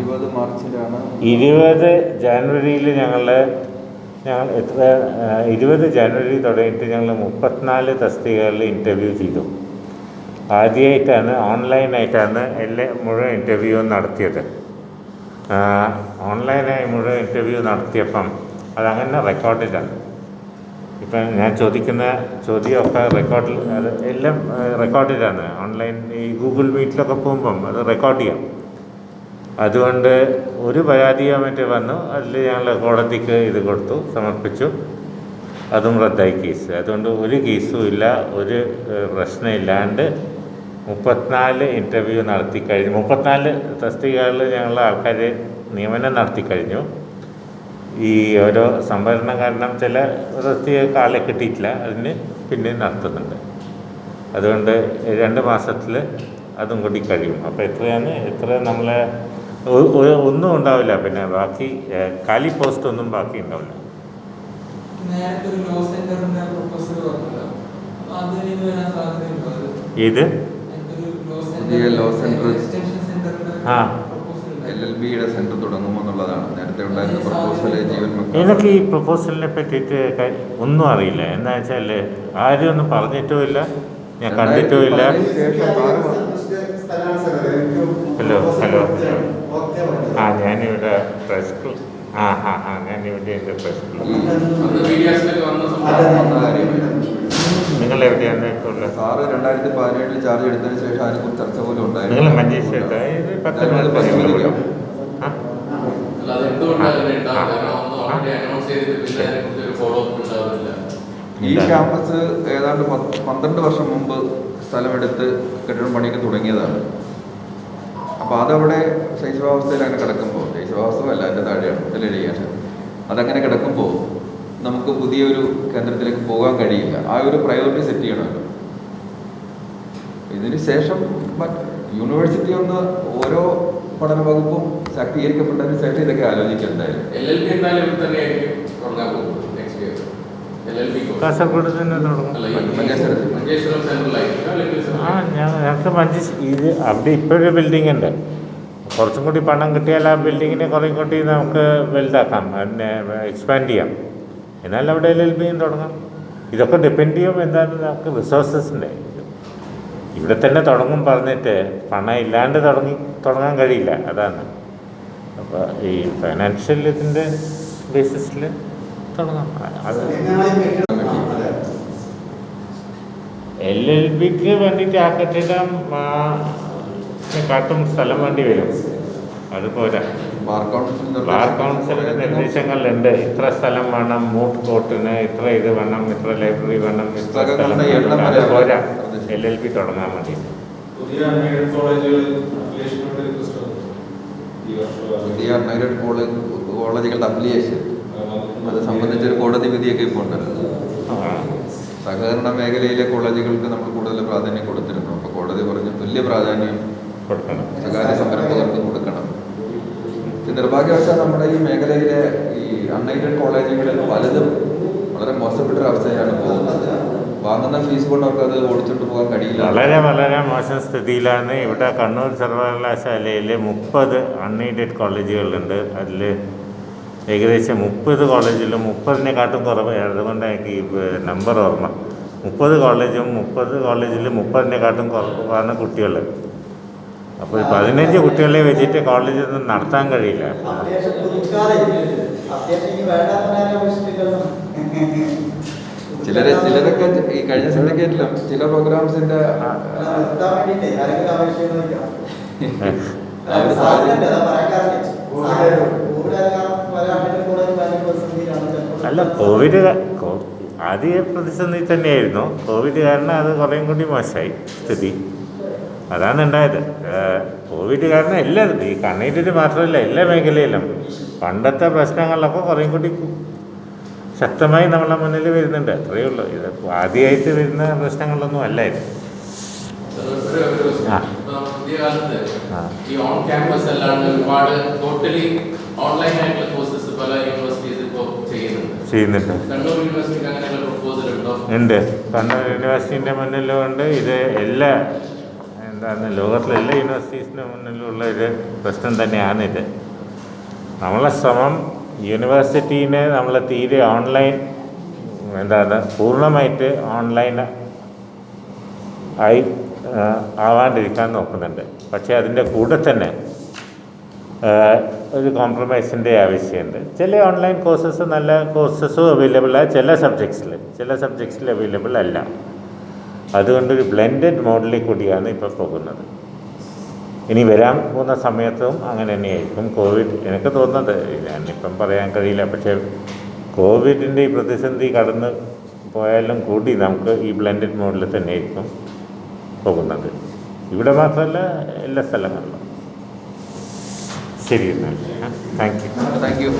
20 മാർച്ചിലാണ് 20 ജനുവരിയിൽ ഞങ്ങൾ 20 ജനുവരി തുടങ്ങിയിട്ട് ഞങ്ങൾ 34 തസ്തികകളിൽ ഇൻ്റർവ്യൂ ചെയ്തു. ആദ്യമായിട്ടാണ് ഓൺലൈനായിട്ടാണ് മുഴുവൻ ഇൻ്റർവ്യൂ നടത്തിയത്. ഓൺലൈനായി മുഴുവൻ ഇൻ്റർവ്യൂ നടത്തിയപ്പം അതങ്ങനെ റെക്കോർഡിലാണ്. ഇപ്പം ഞാൻ ചോദിക്കുന്ന ചോദ്യമൊക്കെ റെക്കോർഡിൽ, അത് എല്ലാം റെക്കോർഡിലാണ്. ഓൺലൈൻ ഈ ഗൂഗിൾ മീറ്റിലൊക്കെ പോകുമ്പം അത് റെക്കോർഡ് ചെയ്യാം. അതുകൊണ്ട് ഒരു പരാതിയോ മറ്റേ വന്നു, അതിൽ ഞങ്ങൾ കോടതിക്ക് ഇത് കൊടുത്തു, സമർപ്പിച്ചു, അതും റദ്ദായി കേസ്. അതുകൊണ്ട് ഒരു കേസും ഇല്ല, ഒരു പ്രശ്നമില്ലാണ്ട് 34 ഇൻ്റർവ്യൂ നടത്തി കഴിഞ്ഞു. 34 തസ്തികകളിൽ ഞങ്ങൾ ആൾക്കാർ നിയമനം നടത്തി കഴിഞ്ഞു. ഈ ഓരോ സംവരണം കാരണം ചില തസ്തികൾക്ക് ആളെ കിട്ടിയിട്ടില്ല, അതിന് പിന്നെ നടത്തുന്നുണ്ട്. അതുകൊണ്ട് 2 മാസത്തിൽ അതും കൂടി കഴിയും. അപ്പോൾ എത്ര നമ്മളെ ഒന്നും ഉണ്ടാവില്ല, പിന്നെ ബാക്കി കാലി പോസ്റ്റ് ഒന്നും ബാക്കി ഉണ്ടാവില്ല. ഇത് പുതിയ ലോ സെൻറ്റർ ആ LLBയുടെ സെൻറ്റർ തുടങ്ങുമെന്നുള്ളതാണ് നേരത്തെ ഉണ്ടായിരുന്ന പ്രപ്പോസൽ. എനിക്ക് ഈ പ്രപ്പോസലിനെ പറ്റിയിട്ട് ഒന്നും അറിയില്ല. എന്താ വെച്ചാൽ ആരും ഒന്നും പറഞ്ഞിട്ടുമില്ല, ഞാൻ കണ്ടിട്ടുമില്ല. ഹലോ ഞാനിവിടെ പ്രസ് ക്ലബ് ഞാനിവിടെ എൻ്റെ പ്രസ് ക്ലബ്. നിങ്ങൾ എവിടെയാണ് ഉള്ളത്? സാറ് 2017 ചാർജ് എടുത്തതിന് ശേഷം അതിനെക്കുറിച്ച് ചർച്ച പോലും ഉണ്ടായിരുന്നു. നിങ്ങൾ മഞ്ചേശ്വരത്ത് ഇത് 10 ഈ ക്യാമ്പസ് ഏതാണ്ട് 12 വർഷം മുമ്പ് സ്ഥലമെടുത്ത് കെട്ടിടം പണിയൊക്കെ തുടങ്ങിയതാണ്. അപ്പോൾ അതവിടെ ശൈശവാവസ്ഥയിൽ അങ്ങനെ കിടക്കുമ്പോൾ, ശൈശവാവസ്ഥയല്ല അതിൻ്റെ താഴെയാണ് എഴുതിയാണ്, അതങ്ങനെ കിടക്കുമ്പോൾ നമുക്ക് പുതിയൊരു കേന്ദ്രത്തിലേക്ക് പോകാൻ കഴിയില്ല. ആ ഒരു പ്രയോറിറ്റി സെറ്റ് ചെയ്യണമല്ലോ. ഇതിന് ശേഷം യൂണിവേഴ്സിറ്റി ഒന്ന് ഓരോ പഠന വകുപ്പും ശാക്തീകരിക്കപ്പെട്ടതിന് ശേഷം ഇതൊക്കെ ആലോചിക്കാം. എന്തായാലും കാസർഗോഡ് തന്നെ തുടങ്ങും. ഞങ്ങൾക്ക് ഇത് അവിടെ ഇപ്പോഴൊരു ബിൽഡിംഗ് ഉണ്ട്. കുറച്ചും കൂടി പണം കിട്ടിയാൽ ആ ബിൽഡിങ്ങിനെ കുറേ കൂടി നമുക്ക് വലുതാക്കാം, അതിനെ എക്സ്പാൻഡ് ചെയ്യാം. എന്നാൽ അവിടെ LLBയും തുടങ്ങാം. ഇതൊക്കെ ഡിപ്പെൻഡ് ചെയ്യും എന്താണ് നമുക്ക് റിസോഴ്സസിൻ്റെ. ഇവിടെ തന്നെ തുടങ്ങും പറഞ്ഞിട്ട് പണം ഇല്ലാണ്ട് തുടങ്ങാൻ കഴിയില്ല, അതാണ്. അപ്പോൾ ഈ ഫൈനാൻഷ്യൽ ഇതിൻ്റെ ബേസിസിൽ തുടങ്ങാം. അത് LLBക്ക് വേണ്ടിയിട്ട് ആ കെട്ടിടം കാട്ടും സ്ഥലം വേണ്ടി വരും, അത് പോരാ. ബാർ കൗൺസിൽ ബാർ കൗൺസിലിൻ്റെ നിർദ്ദേശങ്ങളുണ്ട്. ഇത്ര സ്ഥലം വേണം, മൂട്ട് കോർട്ടിന് ഇത്ര ഇത് വേണം, ഇത്ര ലൈബ്രറി വേണം, ഇത്ര സ്ഥലം വേണം. അത് പോരാ, LLB തുടങ്ങാൻ മതി. പുതിയ അൺഎയ്ഡഡ് കോളേജുകളിൽ അഫിലിയേഷനോട് റിക്വസ്റ്റ് ഈ വർഷം പുതിയ അൺഎയ്ഡഡ് കോളേജുകളുടെ അഫിലിയേഷൻ അത് സംബന്ധിച്ചൊരു കോടതി വിധിയൊക്കെ ഇപ്പോൾ ഉണ്ടല്ലോ. സഹകരണ മേഖലയിലെ കോളേജുകൾക്ക് നമ്മൾ കൂടുതൽ പ്രാധാന്യം കൊടുത്തിരുന്നു. അപ്പോൾ കോടതി പറഞ്ഞു തുല്യ പ്രാധാന്യം കൊടുക്കണം, സ്വകാര്യ സംരംഭകർക്ക് കൊടുക്കണം. നിർഭാഗ്യവശാൽ നമ്മുടെ ഈ മേഖലയിലെ ഈ അൺഎയ്ഡഡ് കോളേജുകളിൽ പലതും വളരെ മോശപ്പെട്ടൊരവസ്ഥയിലാണ് പോകുന്നത്. വാങ്ങുന്ന ഫീസ് കൊണ്ട് അവർക്ക് അത് ഓടിച്ചുകൊണ്ട് പോകാൻ കഴിയില്ല. വളരെ വളരെ മോശം സ്ഥിതിയിലാണ്. ഇവിടെ കണ്ണൂർ സർവകലാശാലയിൽ 30 അൺഎയ്ഡഡ് കോളേജുകളുണ്ട്. അതിൽ ഏകദേശം 30 കോളേജിലും 30-നെക്കാട്ടും കുറവ്. അതുകൊണ്ട് എനിക്ക് ഈ നമ്പർ ഓർമ്മ. 30 കോളേജിൽ 30-നെക്കാട്ടും കുറവാണ് കുട്ടികൾ. അപ്പോൾ 15 കുട്ടികളെ വെച്ചിട്ട് കോളേജൊന്നും നടത്താൻ കഴിയില്ല. അത്യാവശ്യം പുതുക്കാതെ അത്യാവശ്യം ഇനി വേണ്ടാന്ന് ആവശ്യമില്ലല്ലോ. ചിലരൊക്കെ ഈ കഴിഞ്ഞ സിൻഡിക്കേറ്റിലും ചില പ്രോഗ്രാംസിന്റെ നിർത്താൻ വേണ്ടിയിട്ടേ ആരെങ്കിലും അപേക്ഷ നോക്കാം. അവര് സാധ്യതയുണ്ട്, അതാ പറയാൻ അല്ല, കോവിഡ് ആദ്യ പ്രതിസന്ധി തന്നെയായിരുന്നു. കോവിഡ് കാരണം അത് കുറേയും കൂടി മോശമായി സ്ഥിതി. അതാണ് ഉണ്ടായത്. കോവിഡ് കാരണം എല്ലാവരും, ഈ കണ്ണീരിന് മാത്രമല്ല എല്ലാ മേഖലയിലും പണ്ടത്തെ പ്രശ്നങ്ങളിലൊക്കെ കുറേയും കൂടി ശക്തമായി നമ്മളെ മുന്നിൽ വരുന്നുണ്ട്. അത്രയേ ഉള്ളൂ. ഇത് ആദ്യമായിട്ട് വരുന്ന പ്രശ്നങ്ങളൊന്നും അല്ല ഇത്. പുതിയ കാലത്ത് ഈ ഓൺ ക്യാമ്പസ് അല്ലാണ്ട് ഒരുപാട് ടോട്ടലി ഓൺലൈൻ ആയിട്ടുള്ള കോഴ്സസ് പല യൂണിവേഴ്സിറ്റീസ് ഇപ്പോൾ ചെയ്യുന്നുണ്ട്. കണ്ണൂർ യൂണിവേഴ്സിറ്റിക്ക് അങ്ങനെയുള്ള പ്രപ്പോസൽ ഉണ്ടോ? ഉണ്ട്. കണ്ണൂർ യൂണിവേഴ്സിറ്റീൻ്റെ മുന്നിലും ഉണ്ട്. ഇത് എല്ലാ ലോകത്തിലെ എല്ലാ യൂണിവേഴ്സിറ്റീസിൻ്റെ മുന്നിലുള്ള ഒരു പ്രശ്നം തന്നെയാണിത്. നമ്മളെ ശ്രമം യൂണിവേഴ്സിറ്റീനെ നമ്മൾ തീരെ ഓൺലൈൻ പൂർണ്ണമായിട്ട് ഓൺലൈൻ ആവാണ്ടിരിക്കാൻ നോക്കുന്നുണ്ട്. പക്ഷേ അതിൻ്റെ കൂടെ തന്നെ ഒരു കോംപ്രമൈസിൻ്റെ ആവശ്യമുണ്ട്. ചില ഓൺലൈൻ കോഴ്സസ് നല്ല കോഴ്സസും അവൈലബിളാണ് ചില സബ്ജക്ട്സിൽ അവൈലബിൾ അല്ല. അതുകൊണ്ടൊരു ബ്ലെൻഡഡ് മോഡലിൽ കൂടിയാണ് ഇപ്പോൾ പോകുന്നത്. ഇനി വരാൻ പോകുന്ന സമയത്തും അങ്ങനെ തന്നെയായിരിക്കും. കോവിഡ് എനിക്ക് തോന്നുന്നത്, ഞാനിപ്പം പറയാൻ കഴിയില്ല, പക്ഷേ കോവിഡിൻ്റെ ഈ പ്രതിസന്ധി കടന്ന് പോയാലും കൂടി നമുക്ക് ഈ ബ്ലെൻഡഡ് മോഡലിൽ തന്നെയായിരിക്കും പോകുന്നത്. ഇവിടെ മാത്രമല്ല, എല്ലാ സ്ഥലങ്ങളിലും. ശരി എന്നാൽ താങ്ക് യു.